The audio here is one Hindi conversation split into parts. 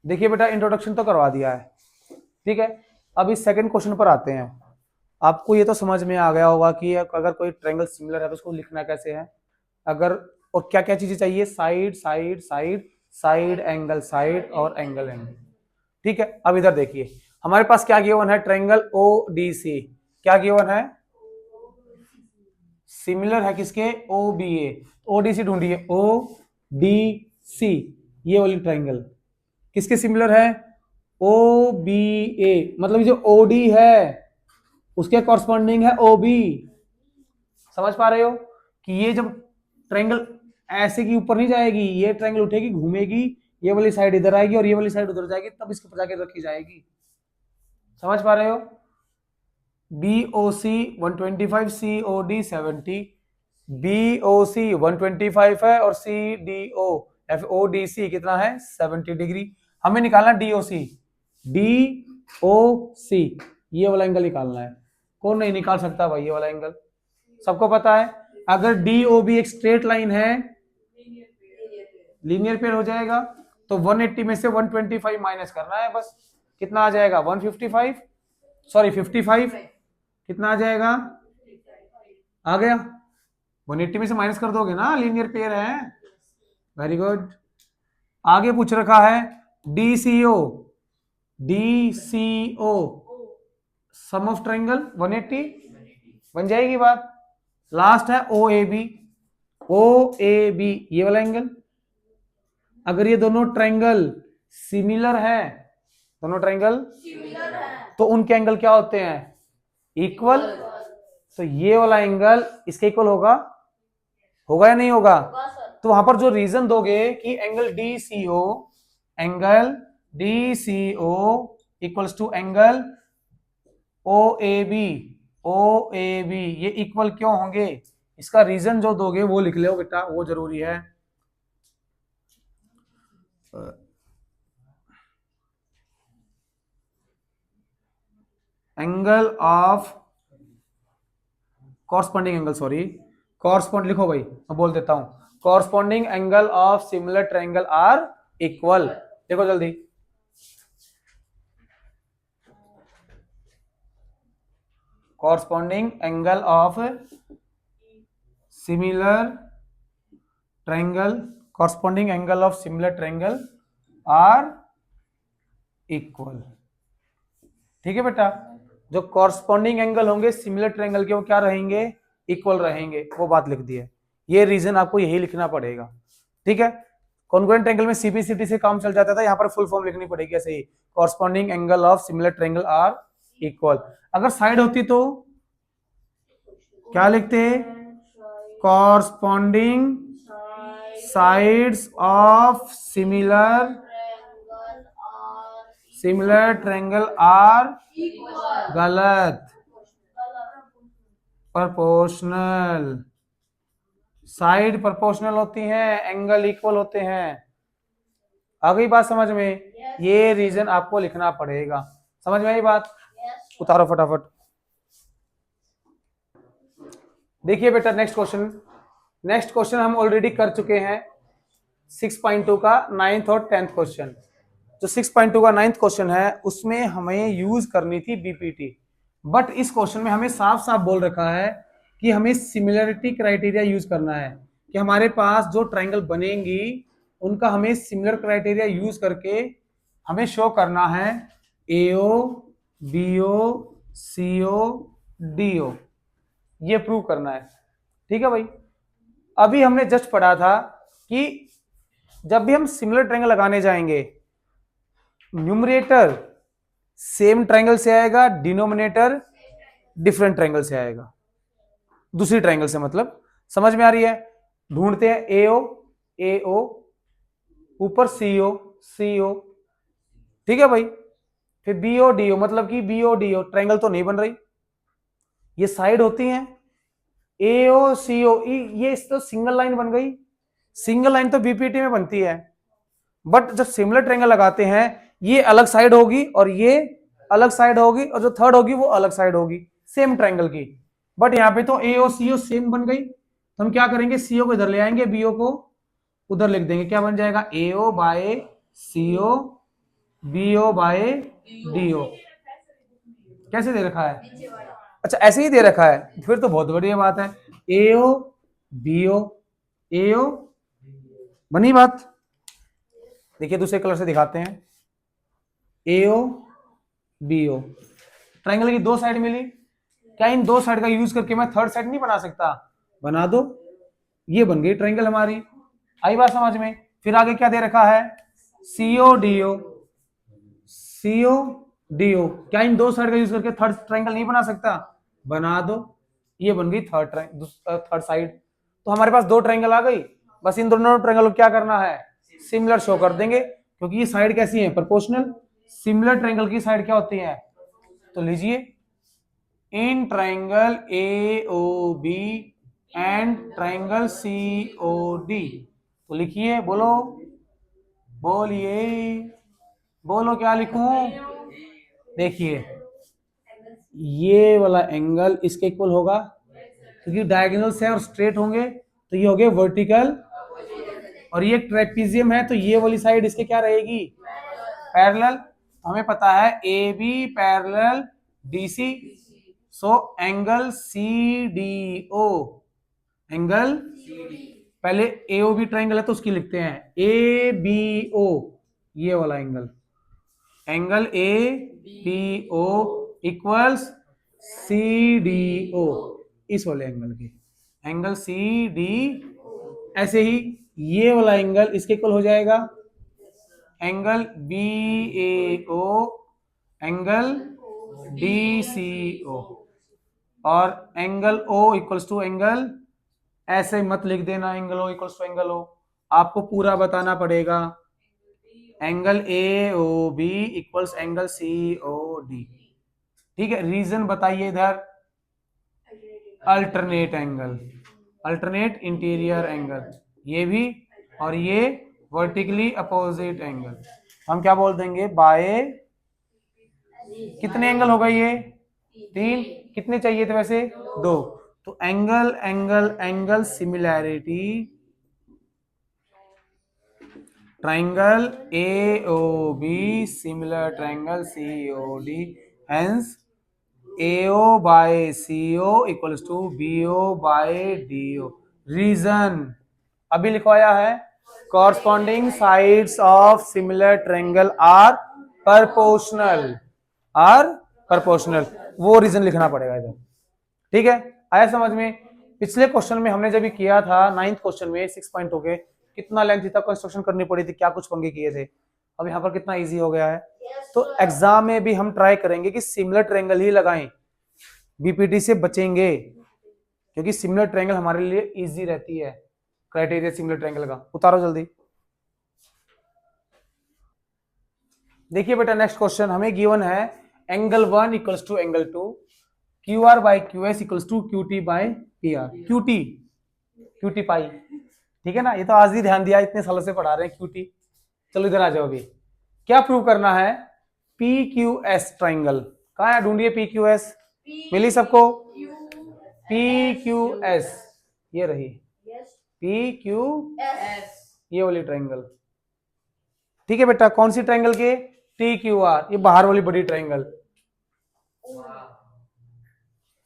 देखिए बेटा इंट्रोडक्शन तो करवा दिया है, ठीक है। अब इस सेकंड क्वेश्चन पर आते हैं। आपको ये तो समझ में आ गया होगा कि अगर कोई ट्रायंगल सिमिलर है तो उसको लिखना कैसे है। अगर और क्या क्या चीजें चाहिए, साइड साइड साइड, साइड और एंगल एंगल, ठीक है। अब इधर देखिए हमारे पास क्या गिवन है, ट्रायंगल ओ डी सी। क्या गिवन है, सिमिलर है किसके, O B A. O D सी ढूंढिए, ओ डी सी, ये वाली ट्रायंगल किसके सिमिलर है, ओ बी ए। मतलब जो ओ डी है उसके कॉरस्पॉन्डिंग है ओ बी। समझ पा रहे हो कि ये जब ट्रायंगल ऐसे की ऊपर नहीं जाएगी, ये ट्रायंगल उठेगी घूमेगी, ये वाली साइड इधर आएगी और ये वाली साइड उधर जाएगी, तब इसके ऊपर जाके रखी जाएगी। समझ पा रहे हो। B O C 125, C O D 70, B O C 125 है और C D O F O D C कितना है 70 डिग्री। हमें निकालना डी ओ सी, डी ओ सी ये वाला एंगल निकालना है। कौन नहीं निकाल सकता भाई ये वाला एंगल, सबको पता है। अगर डी ओ बी एक स्ट्रेट लाइन है, लीनियर पेयर हो जाएगा, तो 180 में से 125 माइनस करना है बस। कितना आ जाएगा 155, सॉरी 55, कितना आ जाएगा, आ गया। 180 में से माइनस कर दोगे ना, लीनियर पेयर है। Very good. आगे पूछ रखा है DCO, DCO sum of triangle 180 बन जाएगी बात। लास्ट है ओ A B, O A B ये वाला एंगल। अगर ये दोनों ट्रायंगल सिमिलर है, दोनों ट्रायंगल तो उनके एंगल क्या होते हैं, इक्वल। तो ये वाला एंगल इसके इक्वल होगा, होगा या नहीं होगा। तो वहां पर जो रीजन दोगे कि angle D C O equals to angle O A B, ये इक्वल क्यों होंगे, इसका रीजन जो दोगे वो लिख लो बेटा, वो जरूरी है। Angle of corresponding angle, sorry correspond लिखो भाई, मैं बोल देता हूं, corresponding angle of similar triangle are equal. देखो जल्दी, corresponding angle of similar triangle, corresponding angle of similar triangle are equal. ठीक है बेटा, जो कॉरस्पॉन्डिंग एंगल होंगे सिमिलर ट्रायंगल के वो क्या रहेंगे, इक्वल रहेंगे, वो बात लिख दी है। ये रीजन आपको यही लिखना पड़ेगा, ठीक है। कॉन्ग्रुएंट ट्रायंगल में सीपीसीटी से काम चल जाता था, यहाँ पर फुल फॉर्म लिखनी पड़ेगी ऐसे ही, corresponding angle of similar triangle are equal. अगर साइड होती तो क्या लिखते, corresponding sides of similar triangle are, गलत, प्रोपोर्शनल। साइड प्रोपोर्शनल होती हैं, एंगल इक्वल होते हैं। आ गई बात समझ में, ये रीजन आपको लिखना पड़ेगा। समझ में आई बात, उतारो फटाफट। देखिए बेटा नेक्स्ट क्वेश्चन हम ऑलरेडी कर चुके हैं 6.2 का 9th और 10th क्वेश्चन। जो 6.2 का 9th क्वेश्चन है उसमें हमें यूज करनी थी बीपीटी, बट इस क्वेश्चन में हमें साफ साफ बोल रखा है कि हमें सिमिलरिटी क्राइटेरिया यूज करना है, कि हमारे पास जो ट्रायंगल बनेंगी उनका हमें सिमिलर क्राइटेरिया यूज करके हमें शो करना है, एओ बीओ सीओ डीओ, ये प्रूव करना है। ठीक है भाई, अभी हमने जस्ट पढ़ा था कि जब भी हम सिमिलर ट्रायंगल लगाने जाएंगे, न्यूमरेटर सेम ट्रायंगल से आएगा, डिनोमिनेटर डिफरेंट ट्रायंगल से आएगा, दूसरी ट्रायंगल से, मतलब समझ में आ रही है। ढूंढते हैं एओ ऊपर सीओ, ठीक है भाई। फिर बीओ डीओ, मतलब कि बीओ डीओ ट्रायंगल तो नहीं बन रही, ये साइड होती हैं। एओ सीओ ये तो सिंगल लाइन बन गई, सिंगल लाइन तो बीपीटी में बनती है, बट जब सिमिलर ट्रायंगल लगाते हैं ये अलग साइड होगी और ये अलग साइड होगी, और जो थर्ड होगी वो अलग साइड होगी सेम ट्रायंगल की। बट यहाँ पे तो एओ सीओ सेम बन गई, तो हम क्या करेंगे, सीओ को इधर ले आएंगे, बीओ को उधर लिख देंगे, क्या बन जाएगा, AO by CO B O by D O. कैसे दे रखा है? अच्छा ऐसे ही दे रखा है, फिर तो बहुत बढ़िया बात है। ए ओ बी ओ, ए ओ, बनी बात। देखिए दूसरे कलर से दिखाते हैं। ए ओ बी ओ, ट्राइंगल की दो साइड मिली। क्या इन दो साइड का यूज करके मैं थर्ड साइड नहीं बना सकता? बना दो। ये बन गई ट्राइंगल हमारी। आई बात समझ में? फिर आगे क्या दे रखा है? CO D O, CO D O. क्या इन दो साइड का यूज करके थर्ड ट्राइंगल नहीं बना सकता? बना दो। ये बन गई थर्ड साइड। तो हमारे पास दो ट्राइंगल आ गई। बस इन दोनों ट्राइंगल को क्या करना है? सिमिलर शो कर देंगे, क्योंकि ये साइड कैसी है? प्रोपोर्शनल। सिमिलर ट्राइंगल की साइड क्या होती है? तो लीजिए, in triangle A O B and triangle C O D. तो लिखिए, बोलो बोलिए, बोलो क्या लिखूं? देखिए, ये वाला एंगल इसके इक्वल होगा, क्योंकि डायगोनल से और स्ट्रेट होंगे, तो ये हो गए वर्टिकल। और ये ट्रेपेजियम है, तो ये वाली साइड इसके क्या रहेगी? पैरेलल। हमें पता है A B parallel D C, so angle C D O, angle पहले ए ओ बी ट्राइंगल है तो उसकी लिखते हैं ए बी ओ, ये वाला angle, angle A B O equals C D O, इस वाले एंगल के, एंगल सी डी। ऐसे ही ये वाला एंगल इसके इक्वल हो जाएगा, angle B A O, angle D C O. और angle O equals to angle, ऐसे मत लिख देना angle O equals to angle O, आपको पूरा बताना पड़ेगा। Angle A O B equals angle C O D. ठीक है, रीजन बताइए इधर। Alternate angle, alternate interior angle, ये भी, और ये वर्टिकली अपोजिट एंगल। हम क्या बोल देंगे? बाय, कितने एंगल हो गए ये? तीन। कितने चाहिए थे वैसे? दो। तो angle angle angle similarity, triangle A O B similar triangle C O D, hence AO by CO equals to BO by DO। Reason अभी लिखवाया है, corresponding sides of similar triangle are proportional, are proportional. वो रीजन लिखना पड़ेगा इधर। ठीक है, आया समझ में? पिछले क्वेश्चन में हमने जब भी किया था 9th क्वेश्चन में 6 पॉइंट हो गए, कितना लेंथ तक कंस्ट्रक्शन करनी पड़ी थी, क्या कुछ पंगे किए थे। अब यहाँ पर कितना इजी हो गया है। तो एग्जाम में भी हम ट्राई करेंगे कि सिमिलर ट्रायंगल ही लगाएं, बीपीटी से बचेंगे, क्योंकि सिमिलर ट्रायंगल हमारे लिए इजी रहती है। क्राइटेरिया सिमिलर ट्रायंगल का उतारो जल्दी। देखिए बेटा, नेक्स्ट क्वेश्चन हमें गिवन है angle 1 equals to angle 2, Q R by Q S equals to Q T by P R, Q T by. ठीक है ना, ये तो आज ही ध्यान दिया, इतने सालों से पढ़ा रहे हैं क्यू टी। चलो इधर आ जाओ। अभी क्या प्रूव करना है? पी क्यू एस ट्राइंगल, कहाँ है? ढूंढिए पी क्यू एस। मिली सबको? पी क्यू एस, ये रही पी क्यू एस, ये वाली ट्राइंगल। ठीक है बेटा, कौन सी ट्राइंगल के? टी क्यू आर, ये बाहर वाली बड़ी ट्राइंगल,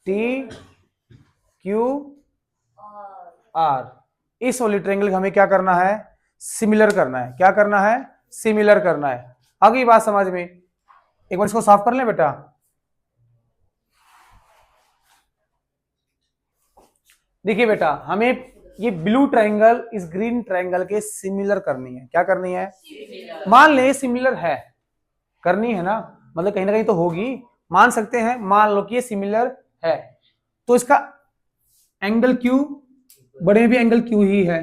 टी क्यू आर। इस वाली ट्रायंगल हमें क्या करना है? सिमिलर करना है। क्या करना है? सिमिलर करना है। आगे बात समझ में? एक बार इसको साफ कर लें बेटा। देखिए बेटा, हमें ये ब्लू ट्रायंगल इस ग्रीन ट्रायंगल के सिमिलर करनी है। क्या करनी है? मान ले सिमिलर है, करनी है ना, मतलब कहीं ना कहीं तो होगी, मान सकते हैं। मान लो कि ये सिमिलर है, तो इसका एंगल Q बड़े भी एंगल Q ही है,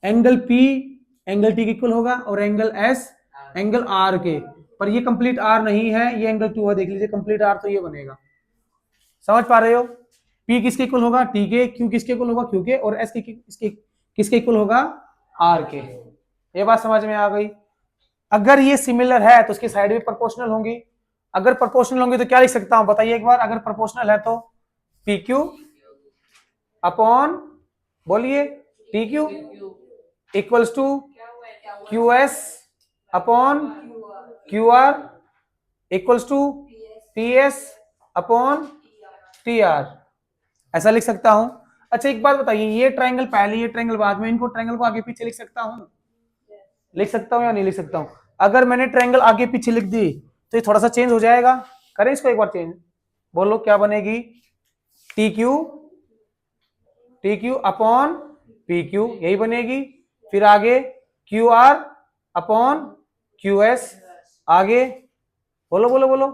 एंगल P एंगल T के इक्वल होगा, और एंगल S एंगल R के। पर ये कंप्लीट R नहीं है, ये एंगल 2 है। देख लीजिए कंप्लीट R तो ये बनेगा। समझ पा रहे हो? P किसके इक्वल होगा? T के। Q किसके इक्वल होगा? Q के। और S किसके इक्वल होगा? R के। ये बात समझ में आ गई? अगर ये सिमिलर है तो उसकी साइड भी प्रोपोर्शनल होंगी। अगर प्रोपोर्शनल होंगी तो क्या लिख सकता हूं? बताइए एक बार। अगर प्रोपोर्शनल है तो PQ अपॉन, बोलिए, TQ equals to QS upon Q R equals to P S upon T R, ऐसा लिख सकता हूं। अच्छा एक बात बताइए, ये ट्रायंगल पहले, ये ट्रायंगल बाद में, इनको ट्रायंगल को आगे पीछे लिख सकता हूं? लिख सकता हूं या नहीं लिख सकता हूं? अगर मैंने ट्रायंगल आगे पीछे लिख दी तो ये थोड़ा सा चेंज हो जाएगा, करें इसको एक बार चेंज, बोलो क्या बनेगी? T Q, T Q upon P Q, यही बनेगी। फिर आगे Q R upon Q S, आगे बोलो बोलो बोलो,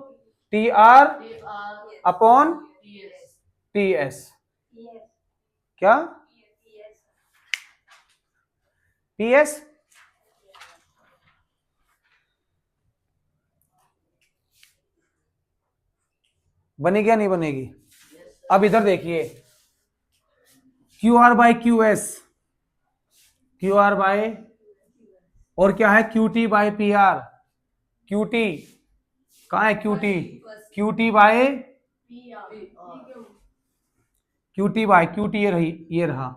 T R upon T S, क्या पी एस? बनेगी या नहीं बनेगी? अब इधर देखिए, Q R by Q S, Q R by, और क्या है Q T by P R, Q T कहा है, Q T, Q T by Q T by Q T, ये रही, ये रहा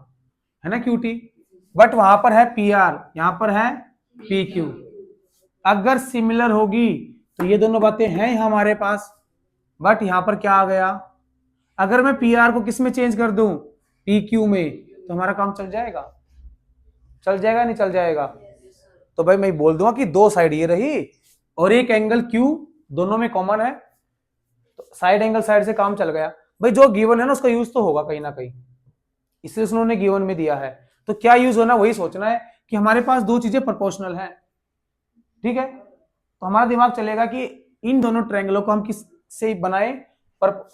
है ना क्यू टी, बट वहां पर है पी आर, यहां पर है पी क्यू। अगर सिमिलर होगी तो ये दोनों बातें हैं हमारे पास, बट यहां पर क्या आ गया, अगर मैं पी आर को किस में चेंज कर दूं, पी क्यू में, तो हमारा काम चल जाएगा, चल जाएगा नहीं चल जाएगा? तो भाई मैं बोल दूंगा कि दो साइड ये रही और एक एंगल क्यू दोनों में कॉमन है, तो साइड एंगल साइड से काम चल गया। भाई जो गिवन है ना उसका यूज तो होगा कहीं ना कहीं, इसलिए उन्होंने गिवन में दिया है, तो क्या यूज होना वही सोचना है कि हमारे पास दो चीजें प्रोपोर्शनल हैं, ठीक है? तो हमारा दिमाग चलेगा कि इन दोनों ट्रायंगलों को हम किस से बनाए, पर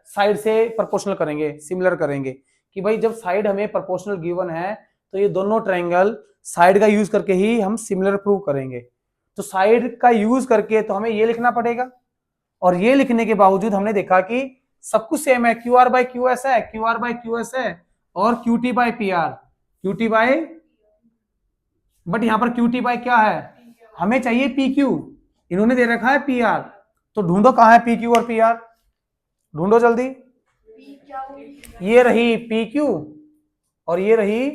साइड से प्रोपोर्शनल करेंगे, सिमिलर करेंगे, कि भाई जब साइड हमें प्रोपोर्शनल गिवन है तो ये दोनों ट्रायंगल साइड का यूज करके ही हम सिमिलर प्रूव करेंगे। तो साइड का यूज करके तो हमें ये लिखना पड़ेगा, और ये लिखने के बावजूद हमने देखा कि सब कुछ सेम है, Q R by Q S है, Q R by Q S है, और Q T by P R, Q T by, but यहां पर क्यू टी बाय क्या है, हमें चाहिए पी क्यू, इन्होंने दे रखा है पी आर, तो ढूंढो कहां है पी क्यू और पी आर, ढूंढो जल्दी। ये रही पी क्यू और ये रही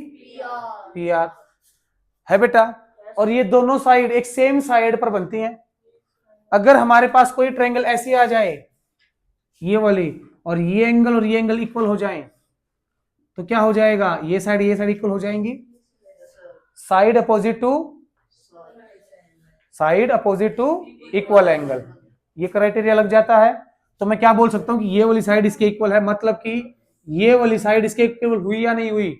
पी आर, है बेटा? और ये दोनों साइड एक सेम साइड पर बनती हैं। अगर हमारे पास कोई ट्रायंगल ऐसी आ जाए, ये वाली, और ये एंगल इक्वल हो जाए, तो क्या हो जाएगा, ये साइड इक्वल हो जाएंगी, side opposite to equal angle, ये क्राइटेरिया लग जाता है। तो मैं क्या बोल सकता हूं कि ये वाली साइड इसके इक्वल है, मतलब कि ये वाली साइड इसके इक्वल हुई या नहीं हुई,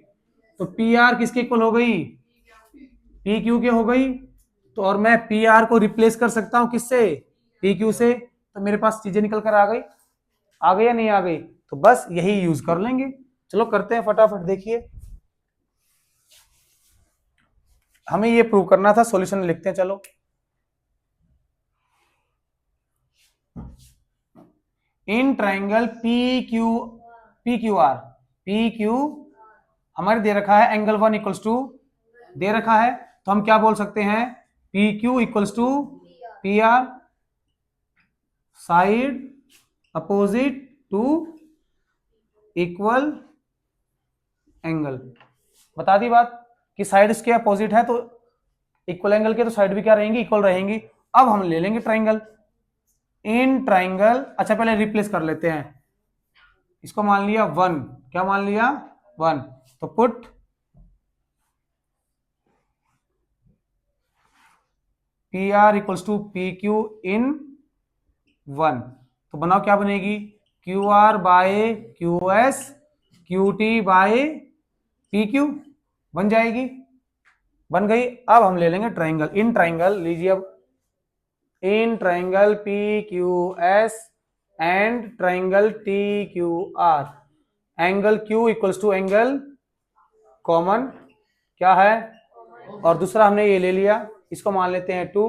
तो पी आर किसके इक्वल हो गई, पी क्यू के हो गई। तो और मैं पी आर को रिप्लेस कर सकता हूं किससे, पी क्यू से, तो मेरे पास चीजें निकल कर आ गई या नहीं आ गई? तो बस यही यूज कर लेंगे। चलो करते हैं फटाफट, देखिए हमें ये प्रूव करना था, सॉल्यूशन लिखते हैं चलो। इन triangle P Q R, P Q हमारे दे रखा है एंगल 1 इक्वल्स टू, दे रखा है, तो हम क्या बोल सकते हैं, P Q equals to P R, side opposite to equal angle. बता दी बात कि साइड इसके अपोजिट है तो इक्वल एंगल के, तो साइड भी क्या रहेंगी, इक्वल रहेंगी। अब हम ले लेंगे ट्राइंगल, इन ट्राइंगल, अच्छा पहले रिप्लेस कर लेते हैं, इसको मान लिया 1, क्या मान लिया 1, तो put P R equals to P Q in 1, तो बनाओ क्या बनेगी, Q R by Q S, Q T by P Q, बन जाएगी, बन गई। अब हम ले लेंगे ट्राइंगल, इन ट्राइंगल लीजिए, अब in triangle P Q S and triangle T Q R, angle Q equals to angle common क्या है, और दूसरा हमने ये ले लिया, इसको मान लेते हैं 2,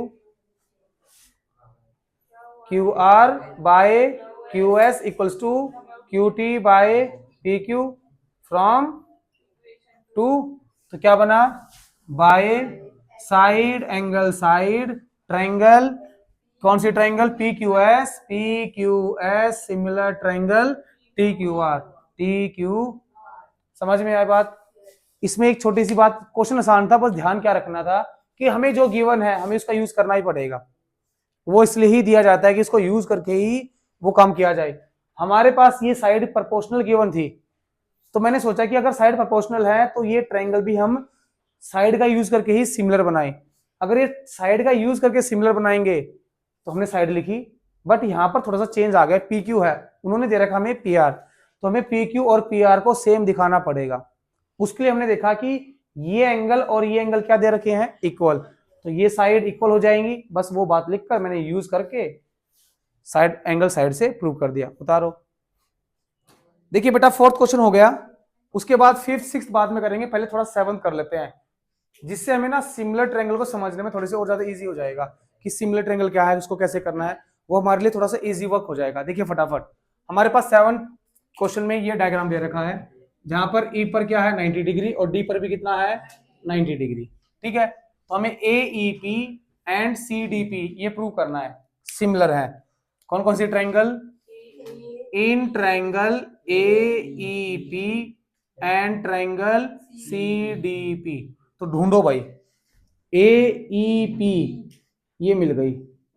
Q R by Q S equals to Q T by P Q from 2, तो क्या बना, by side angle side triangle, कौन सी triangle, P Q S similar triangle T Q R, T Q. समझ में आई बात? इसमें एक छोटी सी बात, क्वेश्चन आसान था, बस ध्यान क्या रखना था कि हमें जो गिवन है हमें उसका यूज करना ही पड़ेगा, वो इसलिए ही दिया जाता है कि इसको यूज करके ही वो काम किया जाए। हमारे पास ये साइड प्रोपोर्शनल गिवन थी, तो मैंने सोचा कि अगर साइड प्रोपोर्शनल है तो ये ट्रायंगल भी हम साइड का यूज करके ही सिमिलर बनाए। अगर ये साइड का यूज करके सिमिलर बनाएंगे तो हमने साइड लिखी, बट यहां पर थोड़ा सा चेंज आ गया, पी क्यू है, उन्होंने दे रखा हमें पी आर, तो हमें पी क्यू और पी आर को सेम दिखाना पड़ेगा। उसके लिए हमने देखा कि ये एंगल और ये एंगल क्या दे रखे हैं, इक्वल, तो ये साइड इक्वल हो जाएंगी, बस वो बात लिखकर मैंने यूज करके साइड एंगल साइड से प्रूव कर दिया। उतारो। देखिए बेटा फोर्थ क्वेश्चन हो गया, उसके बाद फिफ्थ सिक्स्थ बाद में करेंगे, पहले थोड़ा सेवंथ कर लेते हैं, जिससे हमें ना सिमिलर ट्रायंगल को समझने में थोड़ी सी और ज्यादा इजी हो जाएगा कि सिमिलर ट्रायंगल क्या है, उसको कैसे करना है, वो हमारे लिए थोड़ा सा इजी वर्क हो जाएगा। देखिए फटाफट, हमारे पास 7 क्वेश्चन में ये डायग्राम दे रखा है, जहां पर ई पर क्या है 90 डिग्री और डी पर भी कितना है 90 डिग्री। ठीक है, तो हमें A E P and C D P ये प्रूव करना है सिमिलर है। कौन कौन सी triangle, in triangle A E P and triangle C D P. तो ढूंढो भाई, ए ई पी ये मिल गई,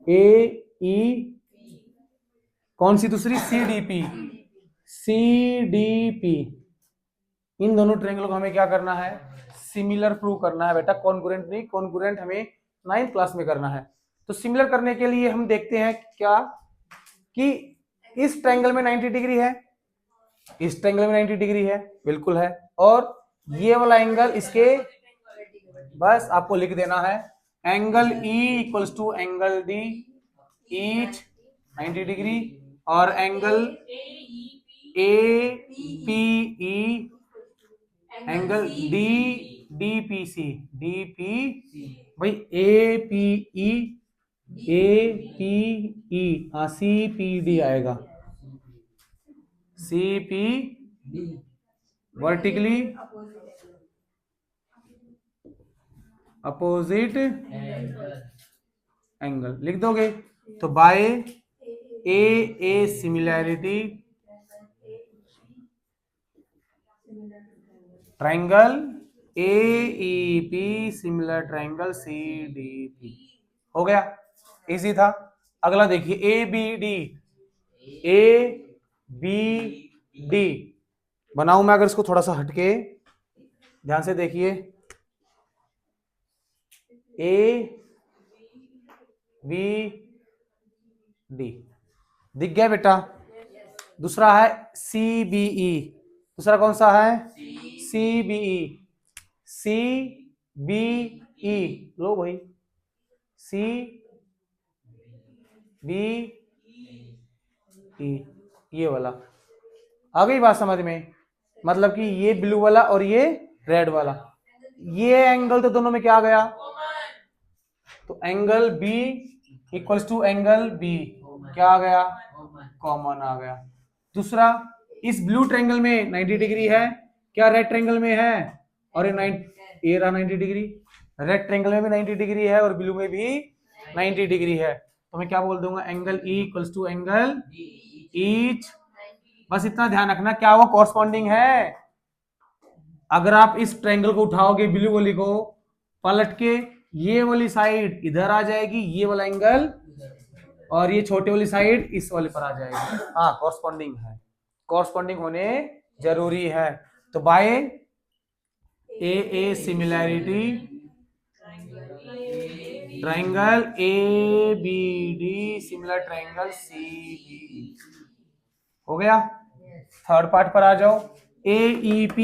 ए ई कौन सी दूसरी C D P, C D P, इन दोनों ट्रायंगल को हमें क्या करना है, सिमिलर प्रूव करना है बेटा, कॉन्ग्रुएंट नहीं, कॉन्ग्रुएंट हमें 9th क्लास में करना है। तो सिमिलर करने के लिए हम देखते हैं क्या कि इस ट्रायंगल में 90 डिग्री है, इस ट्रायंगल में 90 डिग्री है, बिल्कुल है, और ये वाला एंगल इसके, बस आपको लिख देना है angle E equals to angle D each 90 degree, और एंगल APE एंगल DPC भाई APE हाँ CPD आएगा, CP वर्टिकली अपोजिट एंगल लिख दोगे। तो by a similarity triangle AEP similar triangle CDP हो गया, इजी था। अगला देखिए ABD बनाऊं मैं अगर इसको थोड़ा सा हटके, ध्यान से देखिए, ABD दिख गया बेटा। दूसरा है CBE, दूसरा कौन सा है CBE, CBE लो भाई, CBE ये वाला, आ गई बात समझ में, मतलब कि ये ब्लू वाला और ये रेड वाला, ये एंगल तो दोनों में क्या आ गया, तो angle B equals to angle B क्या आ गया, कॉमन आ गया। दूसरा, इस ब्लू ट्रायंगल में 90 डिग्री है, क्या रेड ट्रायंगल में है, और ये रहा 90 डिग्री, रेड ट्रायंगल में भी 90 डिग्री है और ब्लू में भी 90 डिग्री है, तो मैं क्या बोल दूंगा angle E equals to angle each. बस इतना ध्यान रखना क्या वो कॉरस्पॉन्डिंग है। अगर आप इस ट्रायंगल को उठाओगे ब्लू वाली को पलट के, ये वाली साइड इधर आ जाएगी, ये वाला एंगल, और ये छोटी वाली साइड इस वाले पर आ जाएगी। हाँ कॉरस्पॉन्डिंग है, कॉरस्पॉन्डिंग होने जरूरी है। तो by a similarity triangle ABD similar triangle CBE हो गया। थर्ड पार्ट पर आ जाओ, AEP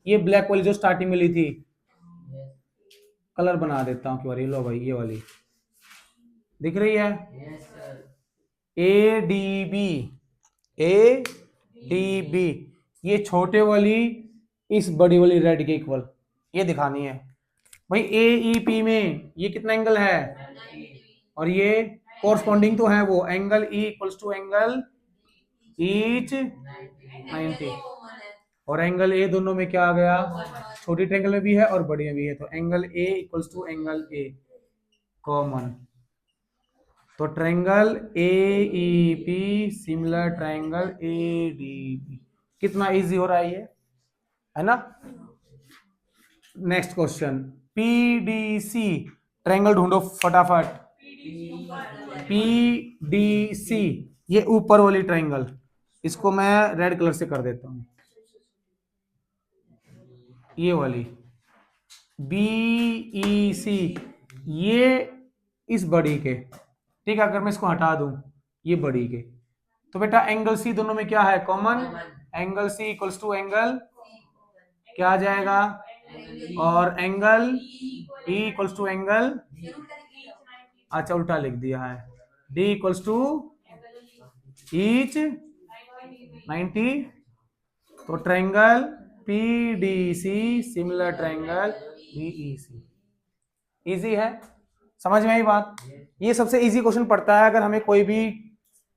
ये ब्लैक वाली जो स्टार्टिंग में ली थी, कलर बना देता हूं कि लो भाई, ये वाली दिख रही है, ADB ये छोटे वाली इस बड़ी वाली रेड के इक्वल, ये दिखानी है भाई। AEP में ये कितना एंगल है, और ये कोरस्पॉन्डिंग तो है वो angle E equals to angle each 90, और एंगल A दोनों में क्या आ गया, छोटी ट्रायंगल में भी है और बड़ी में भी है, तो angle A equals to angle A common. तो triangle AEP similar triangle ADP, कितना इजी हो रहा है ये, है ना। नेक्स्ट क्वेश्चन PDC ट्रायंगल ढूंढो फटाफट, PDC, ये ऊपर वाली ट्राइंगल, इसको मैं रेड कलर से कर देता हूं, ये वाली BEC, ये इस बड़ी के, ठीक है, अगर मैं इसको हटा दूं ये बड़ी के, तो बेटा एंगल सी दोनों में क्या है, common, angle C equals to angle क्या आ जाएगा, और angle E equals to angle, अच्छा उल्टा लिख दिया है, D इक्वल्स टू ईच 90, तो triangle PDC similar triangle BEC। Easy है, समझ में आई बात। ये सबसे इजी क्वेश्चन पड़ता है अगर हमें कोई भी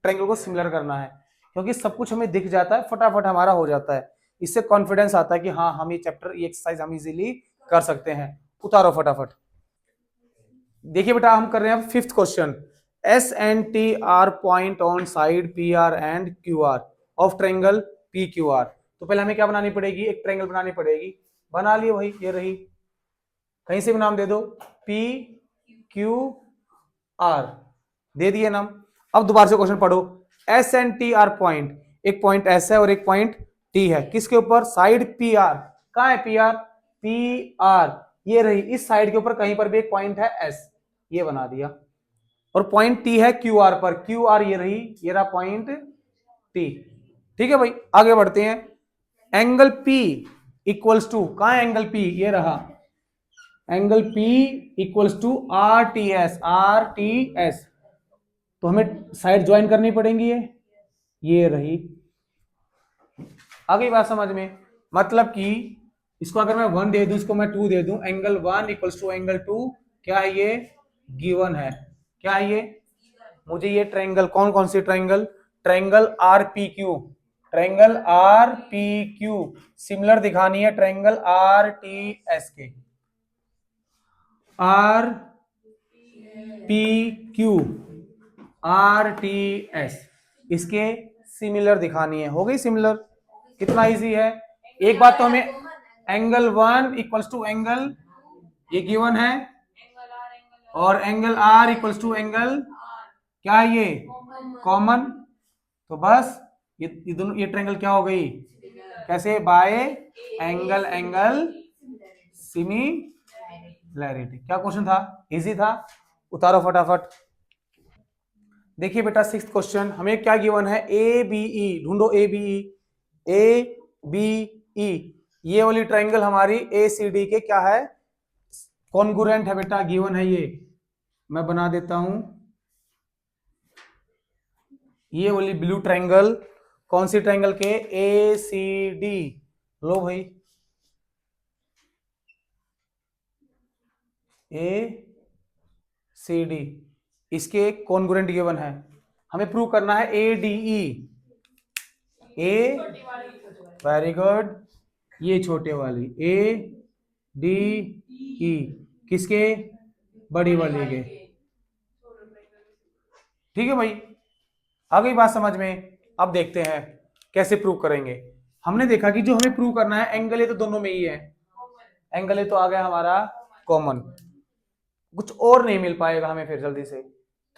ट्रायंगल को सिमिलर करना है, क्योंकि सब कुछ हमें दिख जाता है, फटाफट हमारा हो जाता है, इससे कॉन्फिडेंस आता है कि हाँ हम ये चैप्टर, ये एक्सरसाइज हम इजीली कर सकते हैं। उतारो फटाफट। देखिए बेटा हम कर रहे हैं fifth question, S and T R point on side P R and Q R of triangle P Q R. तो पहले हमें क्या बनानी पड़ेगी, एक ट्रायंगल बनानी पड़ेगी, बना लिए वही, ये रही, कहीं से भी नाम दे दो, पी क्यू आर दे दिए नाम। अब दोबारा से क्वेश्चन पढ़ो, S and T R point, एक पॉइंट एस है और एक पॉइंट टी है, किसके ऊपर, साइड पी आर, कहां है पी आर, पी आर ये रही, इस साइड के ऊपर कहीं पर भी एक पॉइंट है एस, ये बना दिया, और पॉइंट टी है क्यू आर पर, क्यू आर ये रही, ये रहा पॉइंट टी। ठीक है भाई, आगे बढ़ते हैं। एंगल पी इक्वल्स टू, कहां है एंगल पी, ये रहा, angle P equals to R T S, तो हमें साइड ज्वाइन करनी पड़ेंगी, ये रही, आ गई बात समझ में। मतलब कि इसको अगर मैं 1 दे दूं, इसको मैं 2 दे दूं, एंगल 1 इक्वल्स टू एंगल 2, क्या है ये, गिवन है, क्या है ये, मुझे ये ट्रायंगल, कौन कौन सी triangle, triangle RPQ, triangle RPQ similar दिखानी है ट्रायंगल RTS के, RPQ RTS इसके सिमिलर दिखानी है, हो गई सिमिलर, कितना इजी है। एक बात तो हमें, एंगल 1 इक्वल्स टू एंगल, ये गिवन है, और angle R equals to angle क्या है ये, कॉमन, तो बस ये दोनों, ये ट्रायंगल क्या हो गई, कैसे, बाय एंगल एंगल सिमिलैरिटी। क्या क्वेश्चन था, इजी था, उतारो फटाफट। देखिए बेटा सिक्स्थ क्वेश्चन, हमें क्या गिवन है, ए बी ई, ढूंढो ए बी ई, ए बी ई, ये वाली ट्रायंगल हमारी ए सी डी के क्या है, कॉन्ग्रुएंट है बेटा, गिवन है ये, मैं बना देता हूं, ये वाली ब्लू ट्रायंगल, कौन सी ट्रायंगल के, ए सी डी, लो भाई, ए सी डी, इसके कॉन्ग्रुएंट गिवन है, हमें प्रूव करना है ए डी ई, ए, वेरी गुड, ये छोटे वाली ए डी ई, किसके, बड़ी वाली के, ठीक है भाई, आ गई बात समझ में। अब देखते हैं कैसे प्रूव करेंगे। हमने देखा कि जो हमें प्रूव करना है, एंगल ए तो दोनों में ही है, एंगल ए तो आ गया हमारा कॉमन, कुछ और नहीं मिल पाएगा हमें फिर जल्दी से,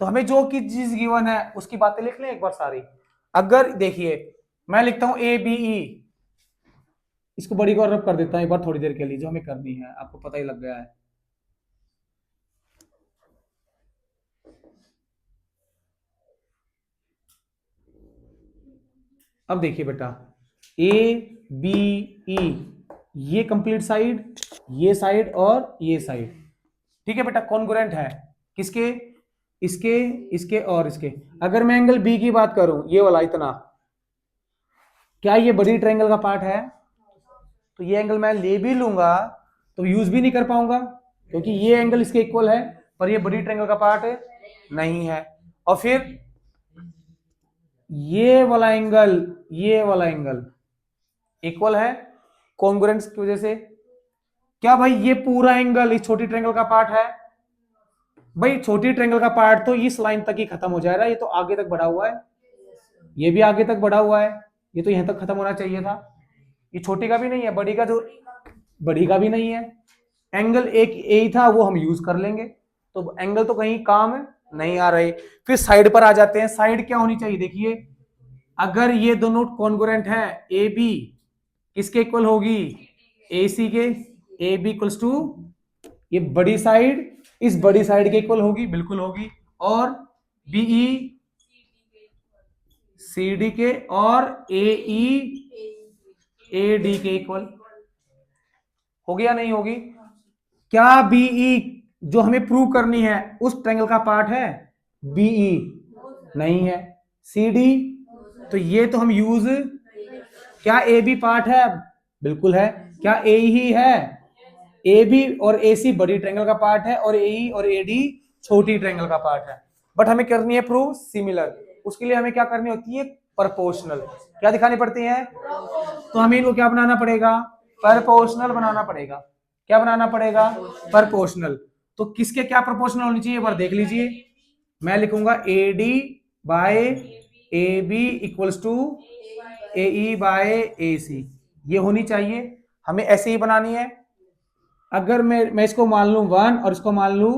तो हमें जो की चीज गिवन है उसकी बातें लिख लें एक बार सारी। अगर देखिए मैं लिखता हूं ए बी ई, इसको बड़ी को रब कर देता हूं एक बार थोड़ी देर के लिए, जो हमें करनी है आपको पता ही लग गया है। अब देखिए बेटा, ए बी ई, ये कंप्लीट साइड, ये साइड और ये साइड, ठीक है बेटा, कॉन्ग्रुएंट है, किसके, इसके, इसके और इसके। अगर मैं एंगल बी की बात करूं, ये वाला इतना, क्या ये बड़ी ट्रायंगल का पार्ट है, तो ये एंगल मैं ले भी लूंगा तो यूज भी नहीं कर पाऊंगा, क्योंकि ये एंगल इसके इक्वल है, पर ये बड़ी ट्रायंगल का पार्ट नहीं है। और फिर ये वाला एंगल इक्वल है कॉन्ग्रुएंस की वजह से। क्या भाई ये पूरा एंगल इस छोटी ट्रायंगल का पार्ट है, भाई छोटी ट्रायंगल का पार्ट तो इस लाइन तक ही खत्म हो जाएगा, ये तो आगे तक बढ़ा हुआ है, ये भी आगे तक बढ़ा हुआ है, ये तो यहां तक खत्म होना चाहिए था, ये छोटी का भी नहीं है, बड़ी का, जो बड़ी का भी नहीं है, एंगल एक ए ही था वो हम यूज कर लेंगे, तो एंगल तो कहीं काम नहीं आ रहे। फिर साइड पर आ जाते हैं। साइड क्या होनी चाहिए, देखिए अगर ये दोनों कॉन्ग्रुएंट है, ए बी किसके इक्वल होगी, ए सी के। ए बी इक्वल्स टू ये बड़ी साइड इस बड़ी साइड के इक्वल होगी, बिल्कुल होगी। और बीई सी डी के और ए ई ए डी के इक्वल होगी या नहीं होगी। क्या बीई जो हमें प्रूव करनी है उस ट्रायंगल का पार्ट है, बीई नहीं है। सी डी तो ये तो हम यूज, क्या ए बी पार्ट है, बिल्कुल है। क्या ए ही है, ए बी और ए सी बड़ी ट्रायंगल का पार्ट है और ए और ए डी छोटी ट्रायंगल का पार्ट है। बट हमें करनी है प्रूव सिमिलर, उसके लिए हमें क्या करनी होती है, प्रपोर्शनल। क्या दिखानी पड़ती है, तो हमें इनको क्या बनाना पड़ेगा, प्रपोर्शनल बनाना पड़ेगा। क्या बनाना पड़ेगा, प्रपोर्शनल। तो किसके क्या प्रपोर्शनल होनी चाहिए, एक बार देख लीजिए। मैं लिखूंगा A D by A B equals to A E by A C, ये होनी चाहिए। हमें ऐसे ही बनानी है। अगर मैं इसको मान लूं 1 और इसको मान लूं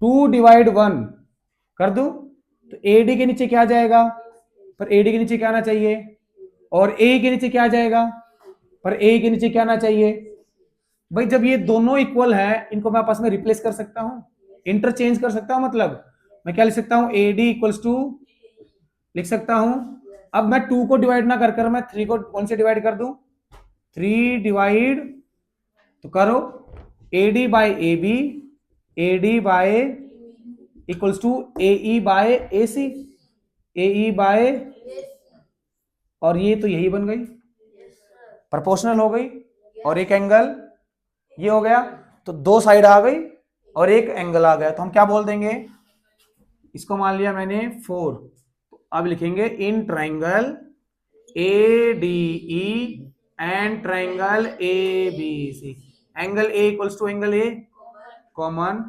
2/1 कर दूं, तो ए डी के नीचे क्या आ जाएगा, पर ए डी के नीचे क्या आना चाहिए, और ए के नीचे क्या आ जाएगा, पर ए के नीचे क्या आना चाहिए। भाई जब ये दोनों इक्वल है, इनको मैं आपस में रिप्लेस कर सकता हूं, इंटरचेंज कर सकता हूं। मतलब मैं क्या लिख सकता हूं, ए डी इक्वल्स टू लिख सकता हूं। अब मैं 2 को डिवाइड ना कर कर मैं 3 को 1 से डिवाइड कर दूं, 3 डिवाइड तो करो A D by A B, A D by equals to A E by A C, A E by, और ये तो यही बन गई, प्रोपोर्शनल हो गई। और एक एंगल ये हो गया, तो 2 साइड आ गई और एक एंगल आ गया। तो हम क्या बोल देंगे, इसको मान लिया मैंने 4, अब लिखेंगे in triangle A D E and triangle A B C, angle A equals to angle A common,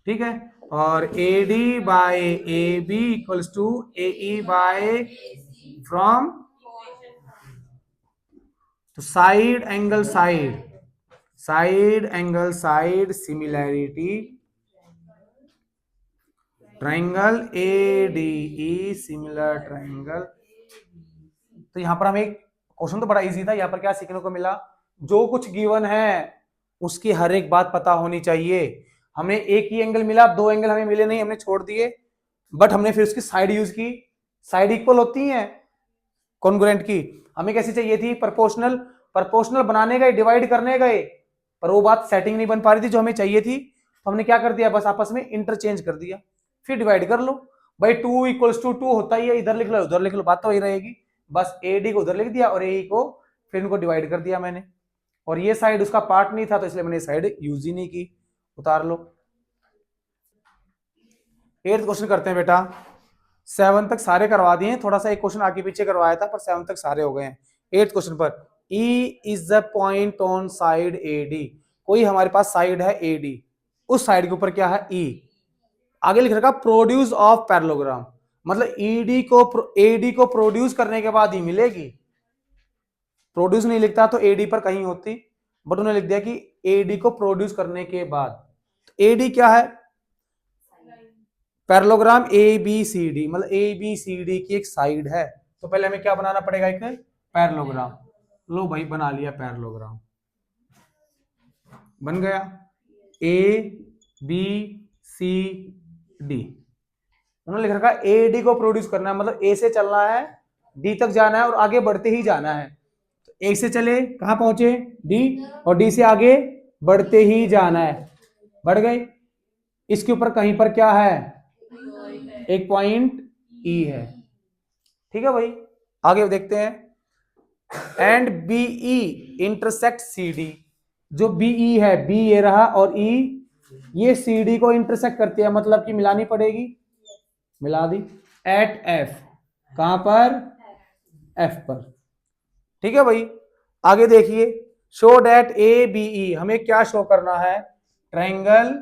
ठीक है। और A D by A B equals to A E by from, तो side angle side, side angle side similarity, triangle A D E similar triangle. तो यहां पर हमें क्वेश्चन तो बड़ा इजी था। यहां पर क्या सीखने को मिला, जो कुछ गिवन है उसकी हर एक बात पता होनी चाहिए। हमें एक ही एंगल मिला, 2 एंगल हमें मिले नहीं, हमने छोड़ दिए, बट हमने फिर उसकी साइड यूज की। साइड इक्वल होती है कॉन्ग्रुएंट की। हमें कैसी चाहिए थी, प्रोपोर्शनल। प्रोपोर्शनल बनाने गए, डिवाइड करने गए, पर वो बात सेटिंग नहीं बन पा रही थी जो हमें चाहिए थी। तो हमने क्या कर दिया, बस आपस में इंटरचेंज कर दिया, फिर डिवाइड कर लो। भाई 2 इक्वल्स टू 2 होता ही है, इधर लिख लो उधर लिख लो, बात तो वही रहेगी। बस ए डी को उधर लिख दिया और ए को फिर इनको डिवाइड कर दिया मैंने। और ये साइड उसका पार्ट नहीं था, तो इसलिए मैंने साइड यूज ही नहीं की, उतार लो। 8th क्वेश्चन करते हैं बेटा। 7 तक सारे करवा दिए, थोड़ा सा एक क्वेश्चन आगे पीछे करवाया था, पर 7 तक सारे हो गए हैं। 8th क्वेश्चन पर E is the point on side A D, कोई हमारे पास साइड है ए डी, उस साइड के ऊपर क्या है E, आगे लिख रखा प्रोड्यूस ऑफ पैरेललोग्राम, मतलब ईडी को एडी को प्रोड्यूस करने के बाद ही मिलेगी। प्रोड्यूस नहीं लिखता तो एडी पर कहीं होती, बट उन्होंने लिख दिया कि एडी को प्रोड्यूस करने के बाद। तो एडी क्या है, parallelogram A B C D, मतलब ए बी सी डी की एक साइड है। तो पहले हमें क्या बनाना पड़ेगा, एक पैरेललोग्राम। लो भाई बना लिया पैरेललोग्राम, बन गया ए बी सी डी। उन्होंने लिख रखा ए डी को प्रोड्यूस करना है, मतलब ए से चलना है, डी तक जाना है और आगे बढ़ते ही जाना है। तो ए से चले कहां पहुंचे, डी, और डी से आगे बढ़ते ही जाना है, बढ़ गए। इसके ऊपर कहीं पर क्या है, एक पॉइंट ई है, ठीक है भाई। आगे देखते हैं। And BE intersect C D, जो बीई है, बी ये रहा और ई ये सी डी को इंटरसेक्ट करती है, मतलब कि मिलानी पड़ेगी, मिला दी। एट एफ, कहां पर, एफ पर, ठीक है भाई। आगे देखिए, show that A B E, हमें क्या शो करना है, triangle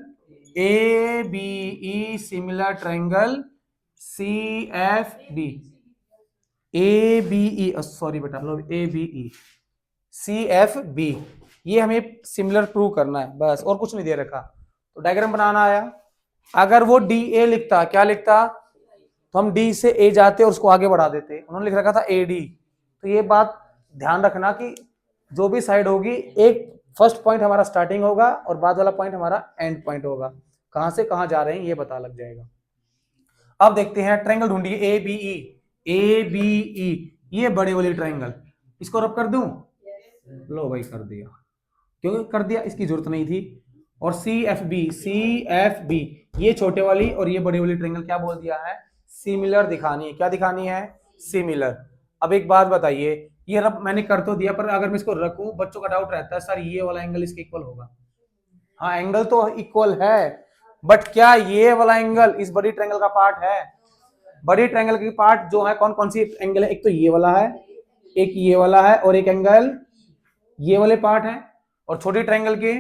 A B E similar triangle C F B, A B E, sorry बेटा, लो A B E C F B, ये हमें सिमिलर प्रूव करना है बस, और कुछ नहीं दे रखा। तो डायग्राम बनाना आया, अगर वो डी ए लिखता, क्या लिखता, तो हम डी से ए जाते और उसको आगे बढ़ा देते, उन्होंने लिख रखा था ए डी। तो ये बात ध्यान रखना कि जो भी साइड होगी, एक फर्स्ट पॉइंट हमारा स्टार्टिंग होगा और बाद वाला पॉइंट हमारा एंड पॉइंट होगा। कहां से कहां जा रहे हैं ये पता लग जाएगा। अब देखते हैं ट्रायंगल ढूंढिए, ए बी ई, ए बी ई, ये बड़े वाली ट्रायंगल, इसको रब कर दूं? लो भाई कर दिया, क्यों कर दिया, इसकी जरूरत नहीं थी। और C F B, C F B, ये छोटे वाली और ये बड़ी वाली ट्रायंगल क्या बोल दिया है, सिमिलर दिखानी है। क्या दिखानी है, सिमिलर। अब एक बात बताइए, ये रब मैंने कर तो दिया, पर अगर मैं इसको रखूं, बच्चों का डाउट रहता है सर ये वाला एंगल इसके इक्वल होगा। हाँ एंगल तो इक्वल है, बट क्या ये वाला एंगल इस बड़ी ट्रायंगल का पार्ट है? बड़ी ट्रायंगल की पार्ट जो है कौन कौन सी एंगल है, एक तो ये वाला है, एक ये वाला है, और एक एंगल ये वाले पार्ट है। और छोटी ट्रायंगल के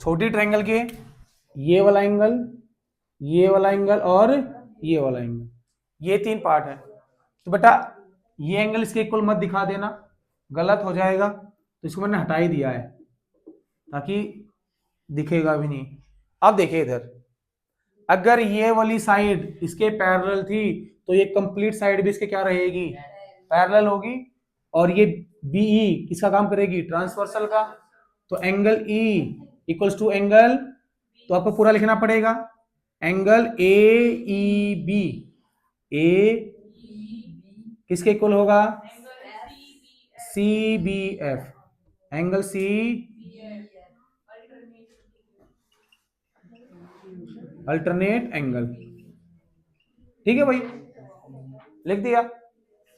छोटी ट्रायंगल के ये वाला एंगल, ये वाला एंगल और ये वाला एंगल, ये तीन पार्ट है। तो बेटा ये एंगल इसके इक्वल मत दिखा देना, गलत हो जाएगा, तो इसको मैंने हटा ही दिया है ताकि दिखेगा भी नहीं। अब देखिए इधर, अगर ये वाली साइड इसके पैरेलल थी तो ये कंप्लीट साइड भी इसके क्या रहेगी, पैरेलल होगी। और ये बीई किसका काम करेगी, ट्रांसवर्सल का। तो angle E equals to angle, तो आपको पूरा लिखना पड़ेगा, एंगल ए ई बी, ए किसके इक्वल होगा, C B F, angle C alternate angle. ठीक है भाई, लिख दिया,